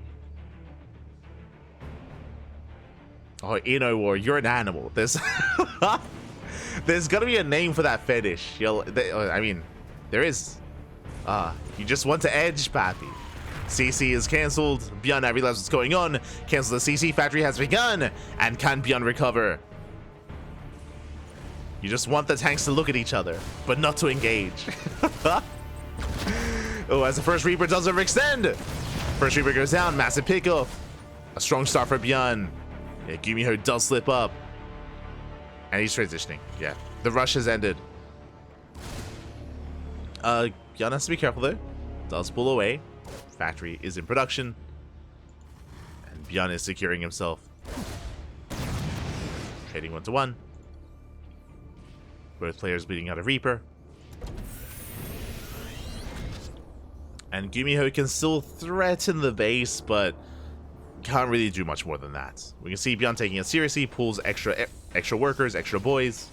Speaker 1: Oh, War, you're an animal. There's gonna be a name for that fetish. I mean, there is. You just want to edge, Pappy. CC is cancelled. ByuN, I realize what's going on. Cancel the CC. Factory has begun. And can ByuN recover? You just want the tanks to look at each other, but not to engage. Oh, as the first Reaper does overextend. First Reaper goes down. Massive pickoff. A strong start for ByuN. Yeah, GuMiho does slip up. And he's transitioning. Yeah, the rush has ended. ByuN has to be careful though. Does pull away. Factory is in production. And ByuN is securing himself. Trading 1-to-1. Both players bleeding out a Reaper. And GuMiho can still threaten the base, but can't really do much more than that. We can see ByuN taking it seriously, pulls extra workers, extra boys.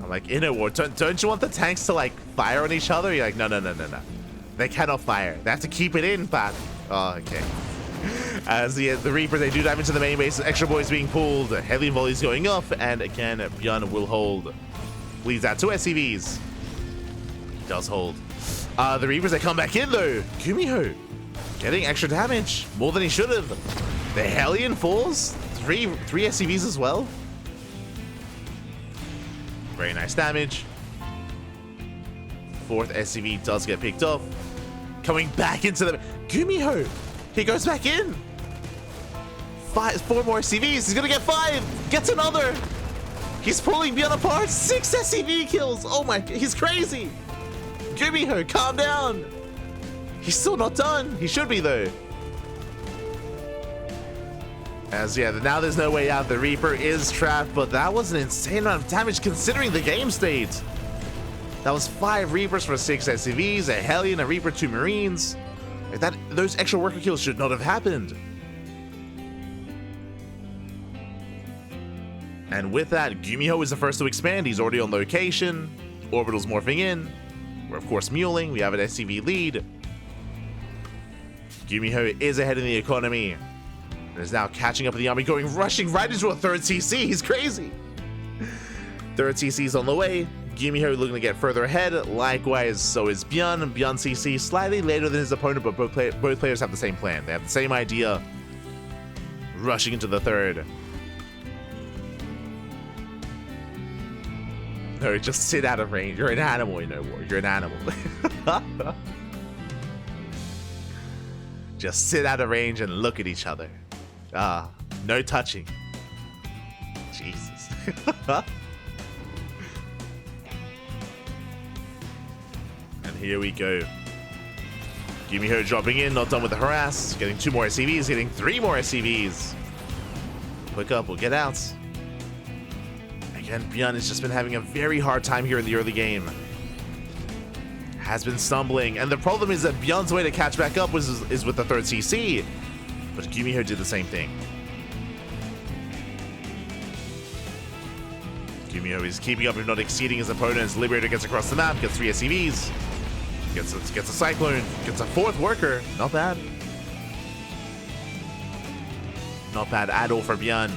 Speaker 1: I'm like, War, don't you want the tanks to like fire on each other? You're like, no. They cannot fire. They have to keep it in, Pat. Oh, okay. As the Reapers, they do damage to the main base. Extra boys being pulled. Heavy volleys going off. And again, ByuN will hold. Leads out to SCVs. He does hold. The Reapers, they come back in though. GuMiho getting extra damage. More than he should have. The Hellion falls. Three SCVs as well. Very nice damage. Fourth SCV does get picked off. Coming back into the... GuMiho! He goes back in! 4 more SCVs. He's gonna get 5! Gets another! He's pulling ByuN apart! 6 SCV kills! Oh my... He's crazy! GuMiho, calm down! He's still not done! He should be though. As yeah, now there's no way out. The Reaper is trapped, but that was an insane amount of damage considering the game state. That was 5 Reapers for 6 SCVs, a Hellion, a Reaper, 2 Marines. Those extra worker kills should not have happened. And with that, GuMiho is the first to expand. He's already on location. Orbital's morphing in. We're of course muling. We have an SCV lead. GuMiho is ahead in the economy. And is now catching up with the army, rushing right into a 3rd CC. He's crazy. 3rd CC is on the way. GuMiho looking to get further ahead. Likewise, so is ByuN. ByuN CC slightly later than his opponent, but both players have the same plan. They have the same idea. Rushing into the 3rd. No, just sit out of range. You're an animal in no war. You're an animal. Just sit out of range and look at each other. No touching. Jesus. And here we go. GuMiho dropping in, not done with the harass. Getting 2 more SCVs, getting 3 more SCVs. Quick up, we'll get out. Again, ByuN has just been having a very hard time here in the early game. Has been stumbling, and the problem is that ByuN's way to catch back up is with the 3rd CC. But GuMiho did the same thing. GuMiho is keeping up if not exceeding his opponents. Liberator gets across the map, gets 3 SCVs. Gets a Cyclone, gets a 4th worker. Not bad. Not bad at all for ByuN.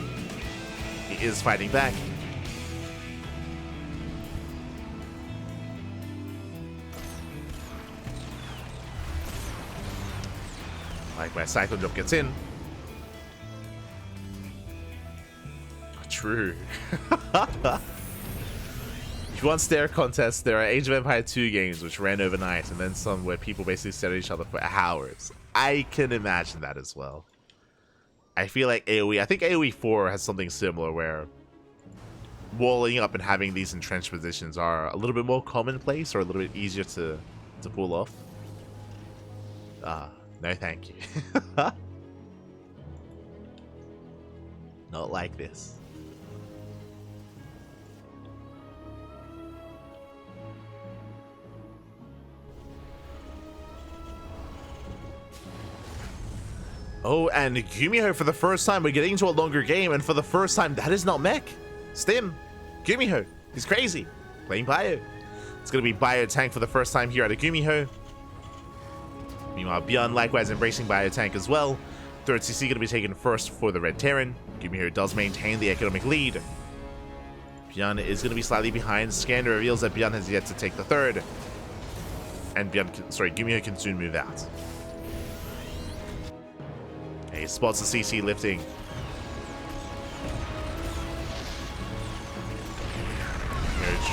Speaker 1: He is fighting back. Like my Cyclone drop gets in. True. If you want stare contests, there are Age of Empire 2 games which ran overnight, and then some where people basically stare at each other for hours. I can imagine that as well. I feel like AoE, I think AoE 4 has something similar where walling up and having these entrenched positions are a little bit more commonplace or a little bit easier to pull off. No thank you. Not like this. Oh, and GuMiho for the first time, we're getting into a longer game, and for the first time, that is not mech. Stim. GuMiho. He's crazy. Playing Bio. It's going to be Bio Tank for the first time here at a GuMiho. Meanwhile, ByuN likewise embracing Bio Tank as well. 3rd CC going to be taken first for the Red Terran. GuMiho does maintain the economic lead. ByuN is going to be slightly behind. Scanner reveals that ByuN has yet to take the 3rd. And GuMiho can soon move out. He spots the CC lifting.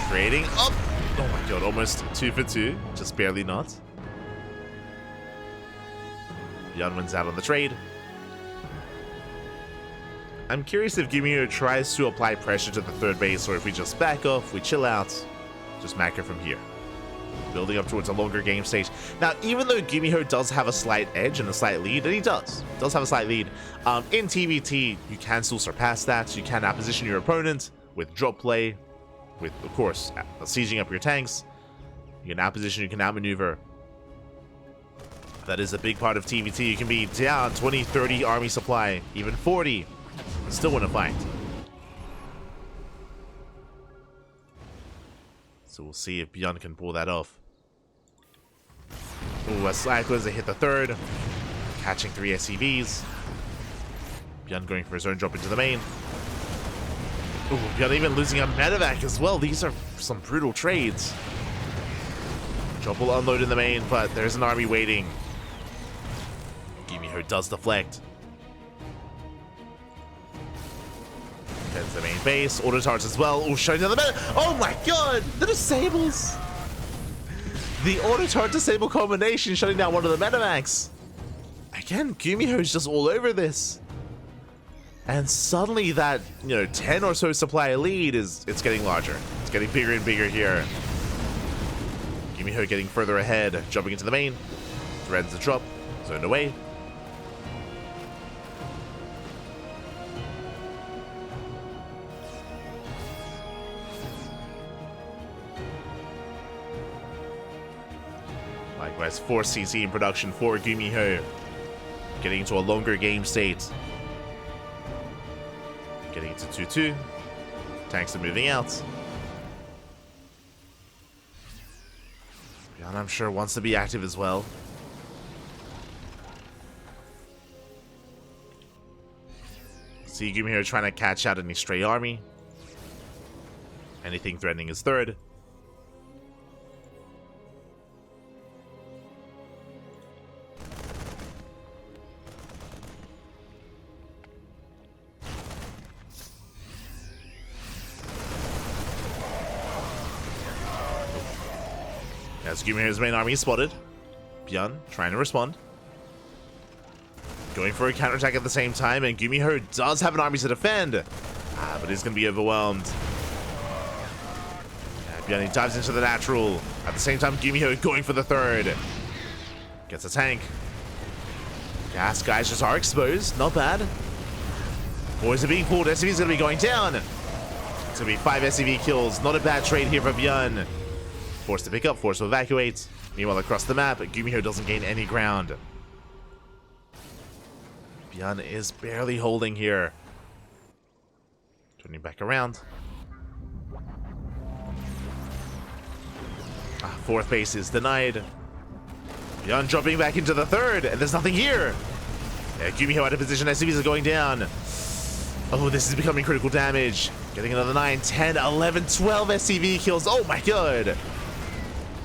Speaker 1: Trading up. Oh my god, almost 2 for 2. Just barely not. ByuN wins out on the trade. I'm curious if GuMiho tries to apply pressure to the 3rd base, or if we just back off, we chill out, just macro from here. Building up towards a longer game stage. Now, even though GuMiho does have a slight edge and a slight lead, and he does have a slight lead, in TvT, you can still surpass that. You can outposition your opponent with drop play, with, of course, sieging up your tanks. You can outposition, you can outmaneuver. That is a big part of TvT. You can be down 20, 30 army supply, even 40, and still win a fight. So we'll see if ByuN can pull that off. Ooh, a Cyclones, they hit the 3rd. Catching 3 SCVs. ByuN going for his own drop into the main. Ooh, ByuN even losing a medevac as well. These are some brutal trades. Drop will unload in the main, but there's an army waiting. GuMiho does deflect. That's the main base. Auto turrets as well. Oh, shutting down the meta. Oh my god! The disables! The auto turret disable combination shutting down one of the metamax. Again, GuMiho is just all over this. And suddenly that, 10 or so supply lead it's getting larger. It's getting bigger and bigger here. GuMiho getting further ahead, jumping into the main. Threads the drop, zoned away. Likewise, 4 CC in production for GuMiho. Getting into a longer game state. Getting into 2-2. Tanks are moving out. ByuN, I'm sure, wants to be active as well. See GuMiho trying to catch out any stray army. Anything threatening his 3rd. As GuMiho's main army is spotted. ByuN trying to respond. Going for a counterattack at the same time, and GuMiho does have an army to defend. But he's going to be overwhelmed. ByuN dives into the natural. At the same time, GuMiho going for the third. Gets a tank. Gas guys just are exposed. Not bad. Boys are being pulled. SCV's going to be going down. It's going to be 5 SCV kills. Not a bad trade here for ByuN. Forced to pick up, forced to evacuate. Meanwhile, across the map, GuMiho doesn't gain any ground. ByuN is barely holding here. Turning back around. Fourth base is denied. ByuN dropping back into the third, and there's nothing here. Yeah, GuMiho out of position. SCVs are going down. Oh, this is becoming critical damage. Getting another 9, 10, 11, 12 SCV kills. Oh my god.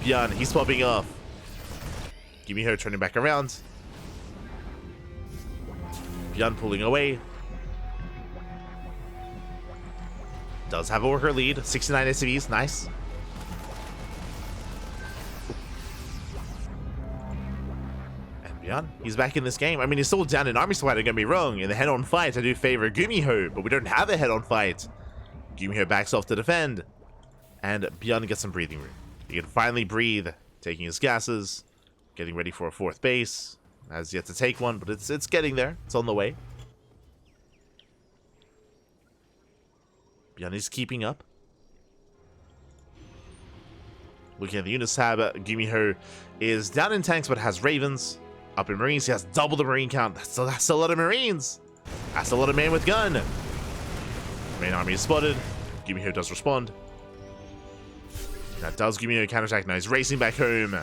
Speaker 1: ByuN, he's popping off. GuMiho turning back around. ByuN pulling away. Does have a worker lead. 69 SCVs. Nice. ByuN, he's back in this game. I mean, he's still down in army supply, don't get me wrong. In the head-on fight, I do favor GuMiho, but we don't have a head-on fight. GuMiho backs off to defend, and ByuN gets some breathing room. He can finally breathe, taking his gases, getting ready for a fourth base. Has yet to take one, but it's getting there. It's on the way. ByuN is keeping up. Looking at the units tab, GuMiho is down in tanks, but has ravens. Up in Marines, he has double the Marine count. That's a lot of Marines. That's a lot of man with gun. Main army is spotted. GuMiho does respond. That does GuMiho a counterattack. Now he's racing back home.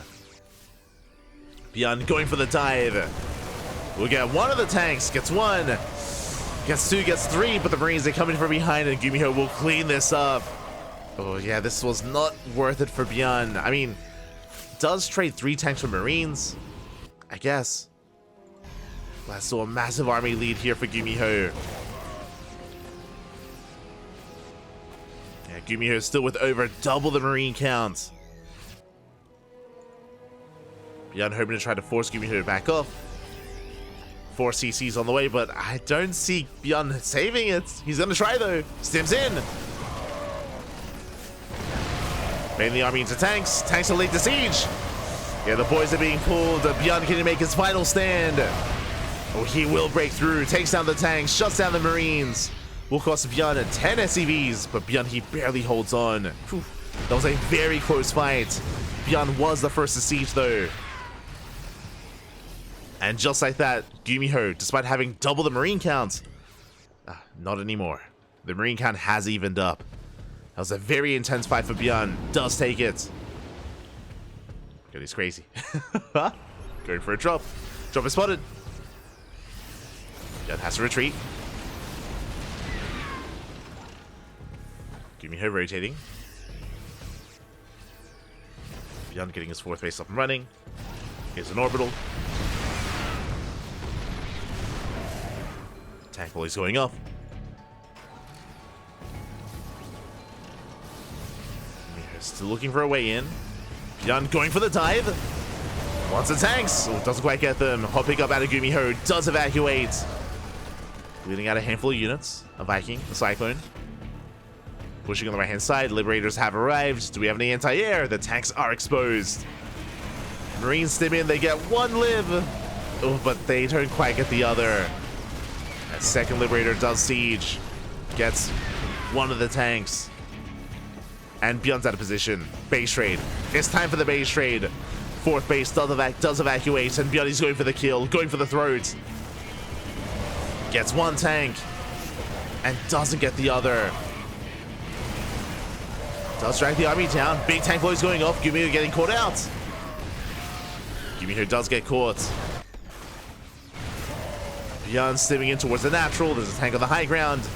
Speaker 1: ByuN going for the dive. We'll get one of the tanks. Gets one. Gets two, gets three. But the Marines, they're coming from behind, and GuMiho will clean this up. Oh yeah, this was not worth it for ByuN. I mean, does trade 3 tanks for Marines. I guess. That's still a massive army lead here for GuMiho. Yeah, GuMiho is still with over double the Marine count. ByuN hoping to try to force GuMiho to back off. 4 CCs on the way, but I don't see ByuN saving it. He's going to try though. Stims in. Mainly army into tanks. Tanks are late to siege. Yeah, the boys are being pulled. ByuN can make his final stand. Oh, he will break through. Takes down the tanks. Shuts down the Marines. Will cost ByuN 10 SCVs, but ByuN, he barely holds on. Whew. That was a very close fight. ByuN was the first to siege, though. And just like that, GuMiho, despite having double the Marine count, not anymore. The Marine count has evened up. That was a very intense fight for ByuN. Does take it. God, he's crazy. Going for a drop. Drop is spotted. ByuN has to retreat. GuMiho rotating. ByuN getting his fourth base up and running. Here's an orbital. Tank volley's going off. Still looking for a way in. ByuN going for the dive. Wants the tanks. Oh, doesn't quite get them. Hot pick up out of GuMiho. Does evacuate. Leading out a handful of units. A Viking. A Cyclone. Pushing on the right hand side. Liberators have arrived. Do we have any anti-air? The tanks are exposed. Marines stim in. They get 1 live. Oh, but they don't quite get the other. A second Liberator does siege. Gets one of the tanks. And ByuN's out of position. Base trade. It's time for the base trade. Fourth base does evacuate, and ByuN is going for the kill, going for the throat. Gets 1 tank, and doesn't get the other. Does drag the army down. Big tank boys going off. GuMiho getting caught out. GuMiho does get caught. ByuN stimming in towards the natural. There's a tank on the high ground.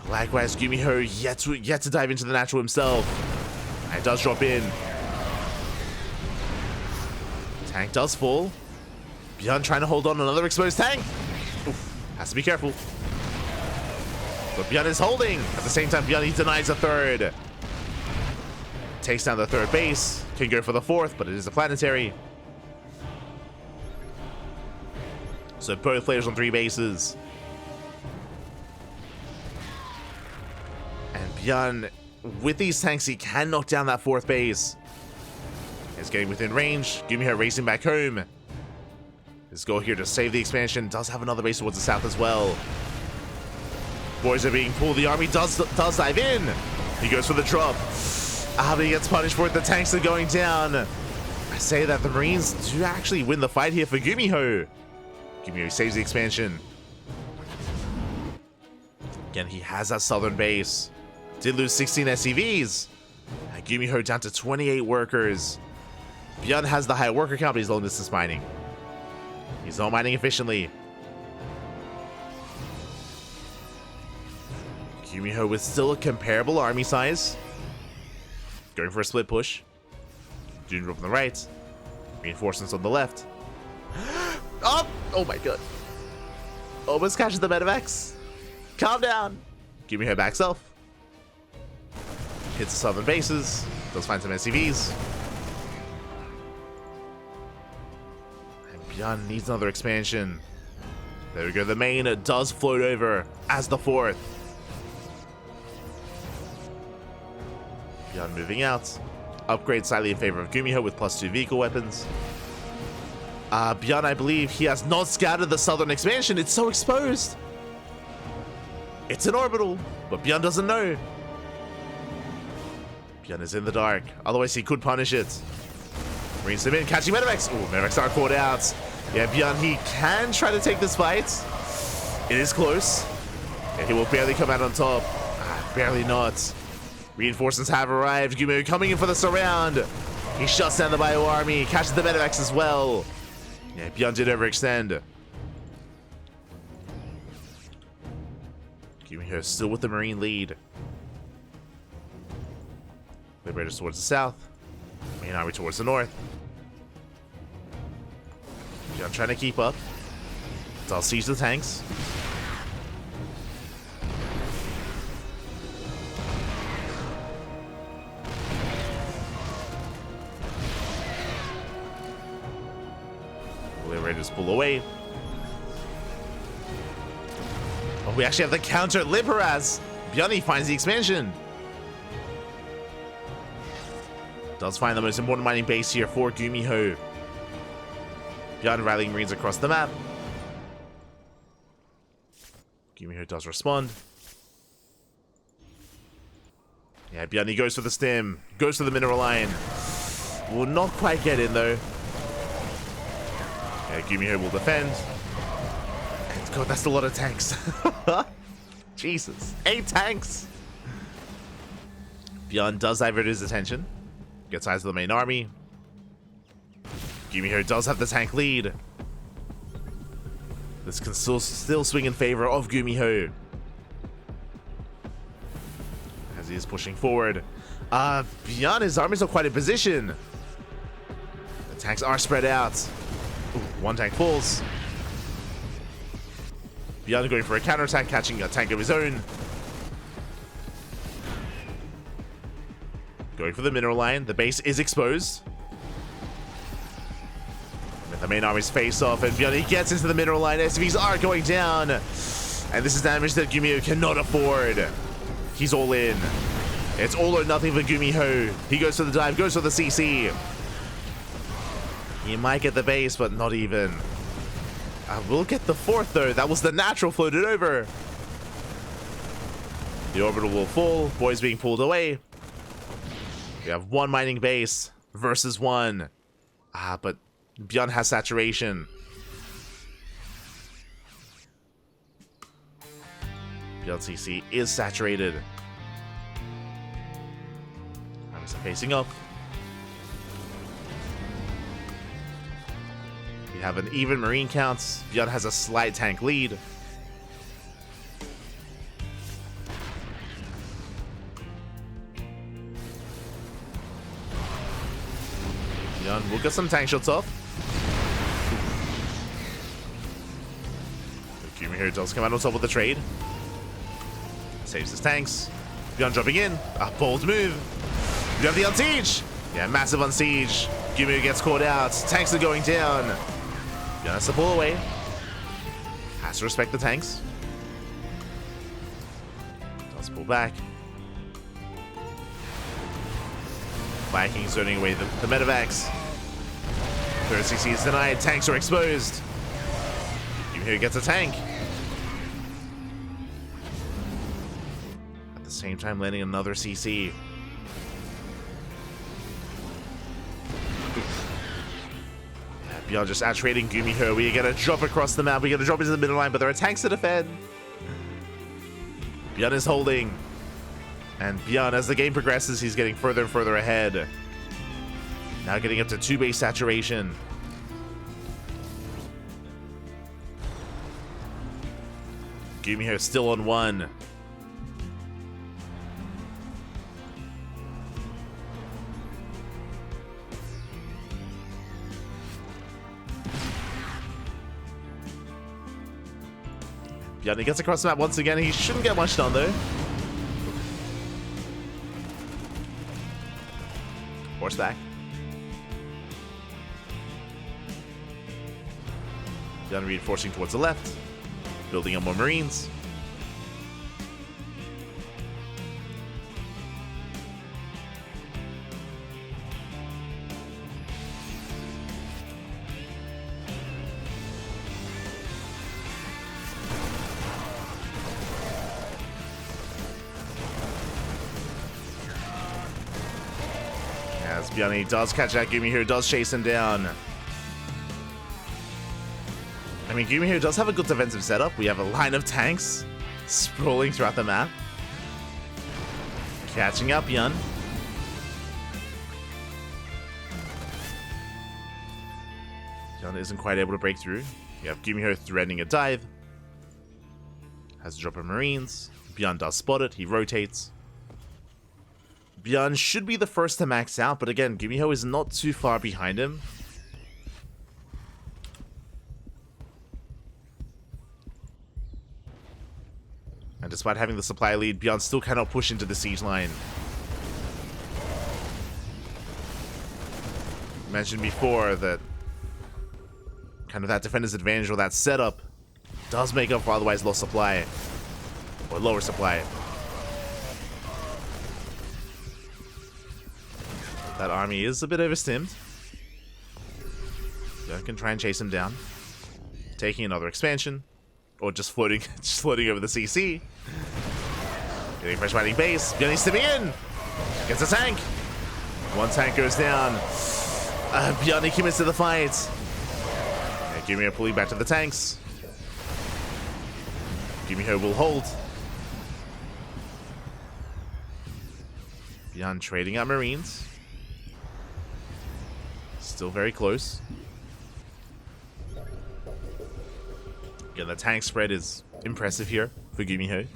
Speaker 1: Likewise, GuMiho yet to dive into the natural himself. And does drop in. Tank does fall. ByuN trying to hold on another exposed tank. Oof, has to be careful. But ByuN is holding. At the same time, ByuN denies a third. takes down the third base. Can go for the fourth, but it is a planetary. So both players on 3 bases. And ByuN, with these tanks, he can knock down that 4th base. He's getting within range. GuMiho racing back home. His goal here to save the expansion. Does have another base towards the south as well. Boys are being pulled. The army does dive in. He goes for the drop. But he gets punished for it. The tanks are going down. I say that the Marines do actually win the fight here for GuMiho. GuMiho saves the expansion. Again, he has that southern base. Did lose 16 SCVs. And GuMiho down to 28 workers. ByuN has the higher worker count, but he's long distance mining. He's not mining efficiently. GuMiho with still a comparable army size. Going for a split push. Dune drop on the right. Reinforcements on the left. Oh! Oh my god. Almost catches the medevacs. Calm down. GuMiho backs off. Hits the southern bases. Does find some SCVs. And ByuN needs another expansion. There we go. The main does float over as the 4th. ByuN moving out. Upgrade slightly in favor of GuMiho with +2 vehicle weapons. ByuN, I believe he has not scouted the southern expansion. It's so exposed. It's an orbital, but ByuN doesn't know. ByuN is in the dark. Otherwise, he could punish it. Marines him in, catching medevacs. Oh, medevacs are caught out. Yeah, ByuN, he can try to take this fight. It is close. And he will barely come out on top. Barely not. Reinforcements have arrived. GuMiho coming in for the surround. He shuts down the ByuN army. Catches the medevacs as well. Yeah, ByuN did overextend. GuMiho still with the Marine lead. Liberators towards the south. Main army towards the north. ByuN trying to keep up. I'll siege the tanks. Liberators pull away. Oh, we actually have the counter Liberas. ByuN finds the expansion. Does find the most important mining base here for GuMiho. ByuN rallying Marines across the map. GuMiho does respond. Yeah, ByuN, he goes for the stem. Goes for the mineral line. Will not quite get in though. Yeah, GuMiho will defend. And God, that's a lot of tanks. Jesus. 8 tanks. ByuN does divert his attention. Gets eyes of the main army. GuMiho does have the tank lead. This can still swing in favor of GuMiho. As he is pushing forward. ByuN, his armies are quite in position. The tanks are spread out. Ooh, 1 tank falls. ByuN going for a counterattack, catching a tank of his own. Going for the mineral line. The base is exposed. And the main armies face off, and ByuN, he gets into the mineral line. SCVs are going down. And this is damage that GuMiho cannot afford. He's all in. It's all or nothing for GuMiho. He goes for the dive, goes for the CC. He might get the base, but not even. We'll get the 4th, though. That was the natural floated over. The orbital will fall. Boys being pulled away. We have 1 mining base versus 1. But ByuN has saturation. ByuN CC is saturated. Armies are facing up. We have an even Marine count. ByuN has a slight tank lead. ByuN will get some tank shots off. GuMiho does come out on top of the trade. Saves his tanks. ByuN dropping in. A bold move. You have the on siege. Yeah, massive on siege. GuMiho gets caught out. Tanks are going down. ByuN has to pull away. Has to respect the tanks. Does pull back. Vikings zoning away the medevacs. Third CC is denied. Tanks are exposed. GuMiho gets a tank. At the same time, landing another CC. ByuN just out-trading GuMiho. We get a drop across the map. We get a drop into the middle line, but there are tanks to defend. ByuN is holding. And ByuN, as the game progresses, he's getting further and further ahead. Now getting up to 2 base saturation. GuMiho still on 1. ByuN, he gets across the map once again. He shouldn't get much done though. Horseback. ByuN reinforcing towards the left, building up more Marines. As ByuN does catch that GuMiho, does chase him down. I mean, GuMiho does have a good defensive setup. We have a line of tanks sprawling throughout the map. Catching up ByuN. ByuN isn't quite able to break through. You have GuMiho threatening a dive. Has to drop of Marines. ByuN does spot it. He rotates. ByuN should be the first to max out, but again, GuMiho is not too far behind him. And despite having the supply lead, ByuN still cannot push into the siege line. Mentioned before that kind of that defender's advantage or that setup does make up for otherwise low supply. Or lower supply. That army is a bit overstimmed. ByuN can try and chase him down. Taking another expansion. Or just floating over the CC. Getting fresh fighting base. ByuN needs to be in. Gets a tank. One tank goes down. ByuN commits to the fight. Yeah, GuMiho pulling back to the tanks. GuMiho will hold. ByuN trading out Marines. Still very close. Again, the tank spread is impressive here for GuMiho.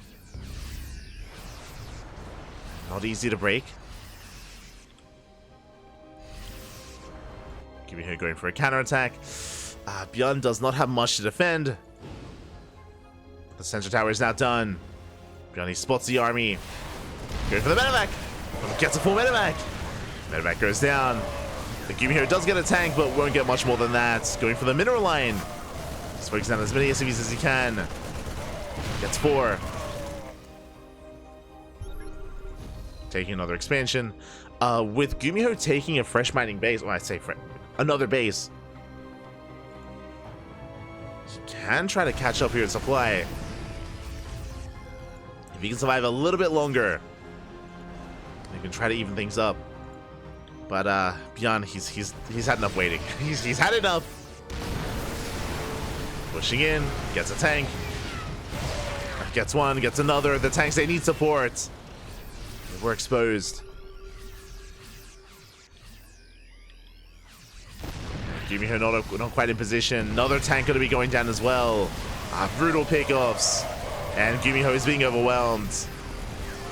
Speaker 1: Not easy to break. GuMiho going for a counterattack. ByuN does not have much to defend. The center tower is now done. ByuN spots the army. Going for the medevac. Gets a full medevac. Medevac goes down. The GuMiho does get a tank, but won't get much more than that. Going for the mineral line. Just focusing on as many SCVs as he can. Gets 4. Taking another expansion. With GuMiho taking a fresh mining base, well, I say another base, he can try to catch up here in supply. If he can survive a little bit longer, he can try to even things up. But ByuN, he's had enough waiting. He's had enough. Pushing in, gets a tank. Gets one, gets another. The tanks, they need support. We're exposed. GuMiho not quite in position. Another tank going to be going down as well. Brutal pickoffs. And GuMiho is being overwhelmed.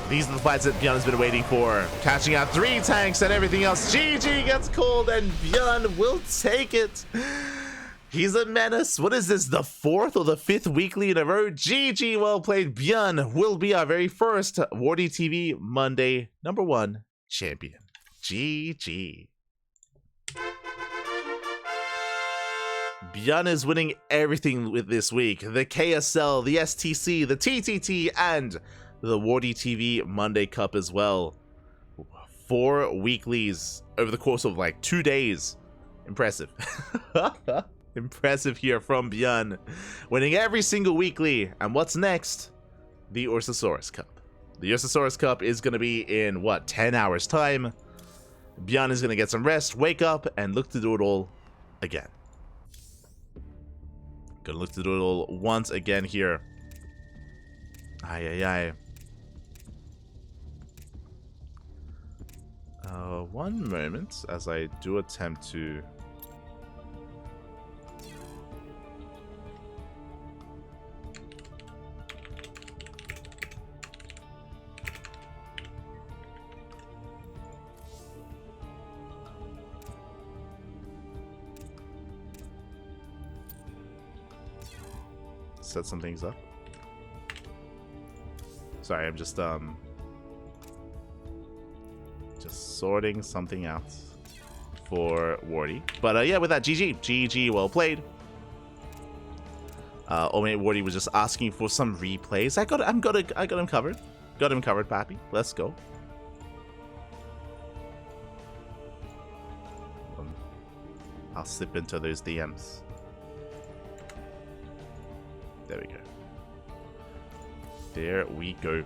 Speaker 1: These are the fights that ByuN has been waiting for. Catching out 3 tanks and everything else. GG gets called and ByuN will take it. He's a menace. What is this, the 4th or the 5th weekly in a row? GG, well played. ByuN will be our very first WardiTV Monday #1 champion. GG. ByuN is winning everything with this week. The KSL, the STC, the TTT, and the WardiTV Monday Cup as well. 4 weeklies over the course of like 2 days. Impressive. Impressive here from ByuN. Winning every single weekly. And what's next? The Ursasaurus Cup. The Ursasaurus Cup is going to be in, what, 10 hours time. ByuN is going to get some rest, wake up, and look to do it all again. Gonna look to do it all once again here. Aye. One moment as I do attempt to... set some things up. Sorry, I'm just sorting something out for Wardi. But yeah, with that, GG, well played. Oh wait, Wardi was just asking for some replays. I got him covered. Got him covered, Pappy. Let's go. I'll slip into those DMs. There we go. There we go.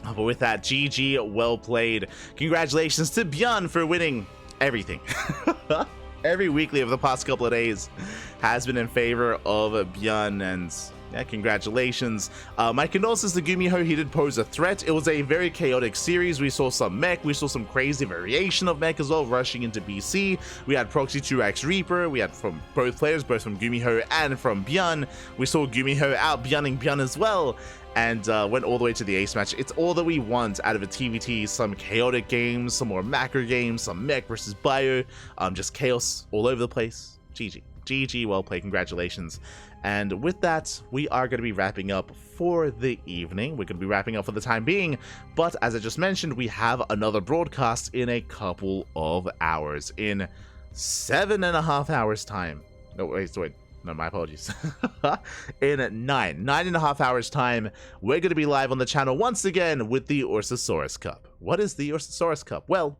Speaker 1: But with that, GG, well played. Congratulations to ByuN for winning everything. Every weekly of the past couple of days has been in favor of ByuN, and yeah, congratulations. My condolences to GuMiho. He did pose a threat. It was a very chaotic series. We saw some mech. We saw some crazy variation of mech as well, rushing into BC. We had Proxy 2x Reaper. We had from both players, both from GuMiho and from ByuN. We saw GuMiho out ByuNing ByuN as well, and went all the way to the ace match. It's all that we want out of a TvT. Some chaotic games, some more macro games, some mech versus bio, just chaos all over the place. GG, well played, congratulations. And with that, we are going to be wrapping up for the evening. We're going to be wrapping up for the time being, but as I just mentioned, we have another broadcast in a couple of hours, in 7.5 hours time. No, wait, no, my apologies. In 9.5 hours time, we're going to be live on the channel once again with the Ursasaurus Cup. What is the Ursasaurus Cup? Well,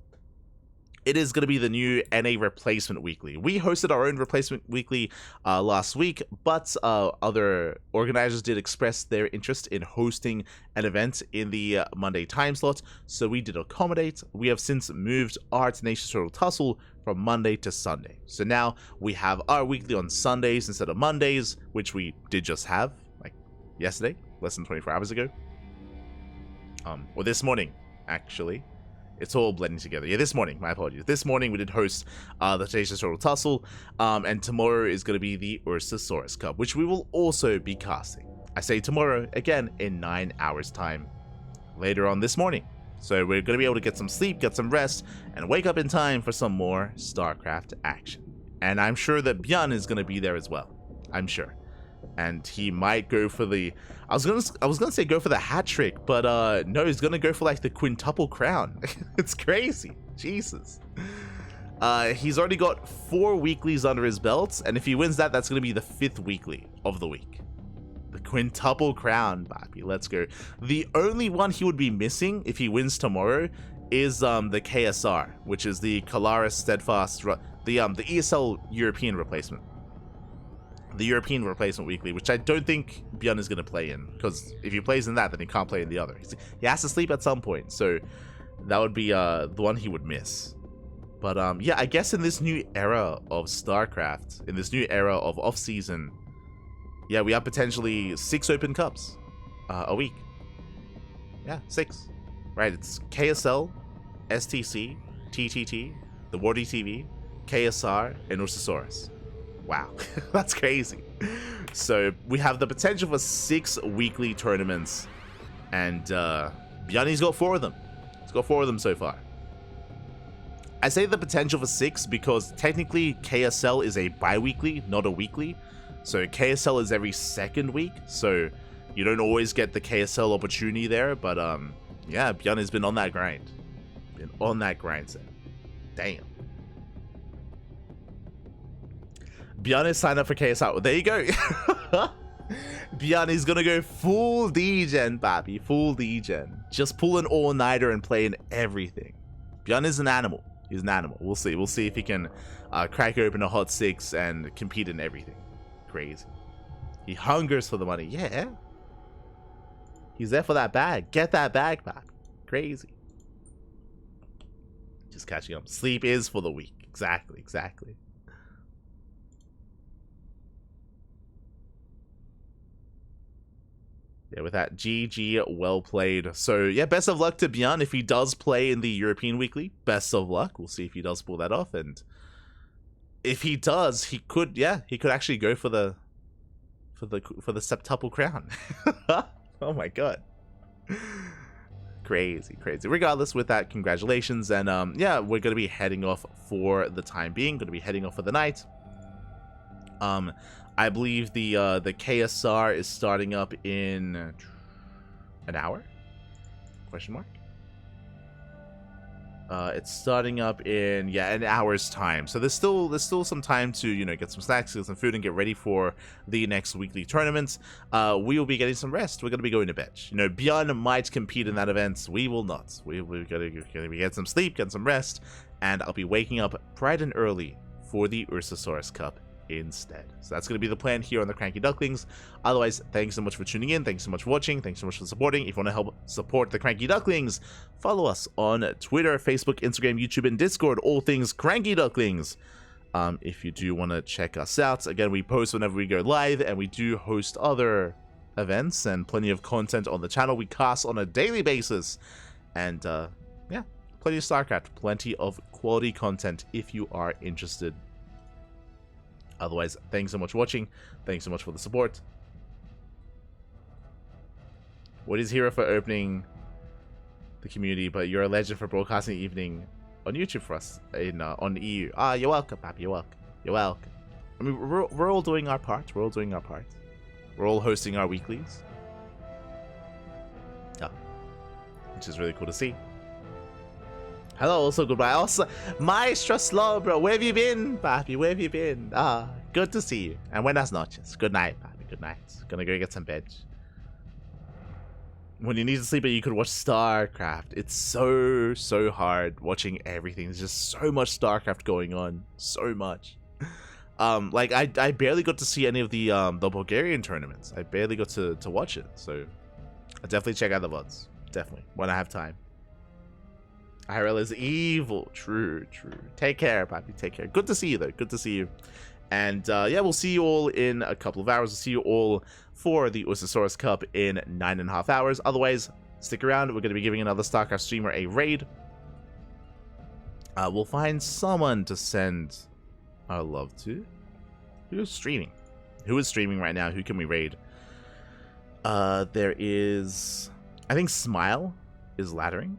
Speaker 1: it is going to be the new NA Replacement Weekly. We hosted our own Replacement Weekly last week, but other organizers did express their interest in hosting an event in the Monday time slot, so we did accommodate. We have since moved our Tenacious Turtle Tussle from Monday to Sunday. So now we have our weekly on Sundays instead of Mondays, which we did just have, like yesterday, less than 24 hours ago. Or this morning, actually. It's all blending together. Yeah, this morning, my apologies. This morning we did host the Tenacious Turtle Tussle, and tomorrow is going to be the Ursasaurus Cup, which we will also be casting. I say tomorrow, again, in 9 hours time, later on this morning. So we're going to be able to get some sleep, get some rest, and wake up in time for some more StarCraft action. And I'm sure that ByuN is going to be there as well. I'm sure. And he might go for the... I was gonna say go for the hat trick, but no, he's gonna go for like the quintuple crown. It's crazy. Jesus. He's already got 4 weeklies under his belt, and if he wins that, that's gonna be the 5th weekly of the week. The quintuple crown, baby. Let's go. The only one he would be missing if he wins tomorrow is the KSR, which is the Kalaris Steadfast, the ESL European replacement. The European Replacement Weekly, which I don't think ByuN is going to play in, because if he plays in that, then he can't play in the other. He has to sleep at some point, so that would be the one he would miss. But yeah, I guess in this new era of StarCraft, in this new era of off-season, yeah, we have potentially 6 open cups a week. Yeah, 6. Right, it's KSL, STC, TTT, the WardiTV, KSR, and Ursasaurus. Wow, that's crazy. So we have the potential for 6 weekly tournaments, and ByuN's got 4 of them. He's got 4 of them so far. I say the potential for 6 because technically KSL is a bi-weekly, not a weekly. So KSL is every 2nd week, so you don't always get the KSL opportunity there, but yeah, ByuN has been on that grind. Been on that grind set. Damn. ByuN is signed up for KSR. There you go. ByuN is gonna go full degen, papi. Full degen. Just pull an all-nighter and play in everything. ByuN is an animal. He's an animal. We'll see. We'll see if he can crack open a hot 6 and compete in everything. Crazy. He hungers for the money. Yeah. He's there for that bag. Get that bag back. Crazy. Just catching up. Sleep is for the weak. Exactly. Exactly. Yeah, with that, GG, well played. So, yeah, best of luck to ByuN if he does play in the European Weekly. Best of luck. We'll see if he does pull that off. And if he does, he could, yeah, he could actually go for the septuple crown. Oh my god. Crazy, crazy. Regardless, with that, congratulations. And, yeah, we're going to be heading off for the time being. Going to be heading off for the night. I believe the KSR is starting up in an hour? Question mark? It's starting up in, yeah, an hour's time. So there's still some time to, you know, get some snacks, get some food, and get ready for the next weekly tournament. We will be getting some rest. We're going to be going to bed. You know, ByuN might compete in that event. We will not. We're going to get some sleep, get some rest, and I'll be waking up bright and early for the Ursasaurus Cup instead. So that's going to be the plan here on the CranKy Ducklings. Otherwise, thanks so much for tuning in. Thanks so much for watching. Thanks so much for supporting. If you want to help support the CranKy Ducklings, follow us on Twitter, Facebook, Instagram, YouTube, and Discord. All things CranKy Ducklings. If you do want to check us out, again, we post whenever we go live, and we do host other events and plenty of content on the channel. We cast on a daily basis, and yeah, plenty of StarCraft, plenty of quality content if you are interested. Otherwise, thanks so much for watching. Thanks so much for the support. What is hero for opening the community, but you're a legend for broadcasting evening on YouTube for us in on EU. Ah, you're welcome, Pappy. You're welcome. You're welcome. I mean, we're all doing our part. We're all doing our part. We're all hosting our weeklies. Yeah, which is really cool to see. Hello, also goodbye. Also, Maestro Slow, bro. Where have you been, Papi? Where have you been? Ah, good to see you. And buenas noches. Good night, Papi. Good night. Gonna go get some bed. When you need to sleep, you could watch StarCraft. It's so hard watching everything. There's just so much StarCraft going on. So much. Like I barely got to see any of the Bulgarian tournaments. I barely got to watch it. So I'll definitely check out the VODs. Definitely when I have time. IRL is evil. True. Take care, Papi. Take care. Good to see you, though. Good to see you. And, yeah, we'll see you all in a couple of hours. We'll see you all for the Ursasaurus Cup in 9.5 hours. Otherwise, stick around. We're going to be giving another StarCraft streamer a raid. We'll find someone to send our love to. Who's streaming? Who is streaming right now? Who can we raid? There is... I think Smile is laddering.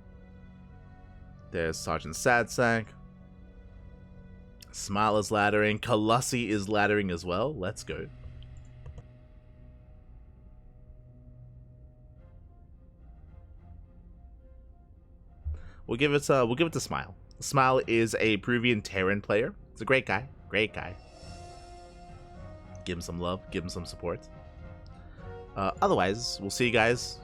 Speaker 1: There's Sergeant Sadsack. Smile is laddering. Kalussi is laddering as well. Let's go. We'll give it to Smile. Smile is a Peruvian Terran player. He's a great guy. Great guy. Give him some love. Give him some support. Otherwise, we'll see you guys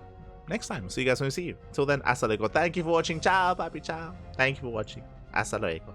Speaker 1: next time. We'll see you guys when we see you. Till then, hasta luego. Thank you for watching. Ciao, papi, ciao. Thank you for watching. Hasta luego.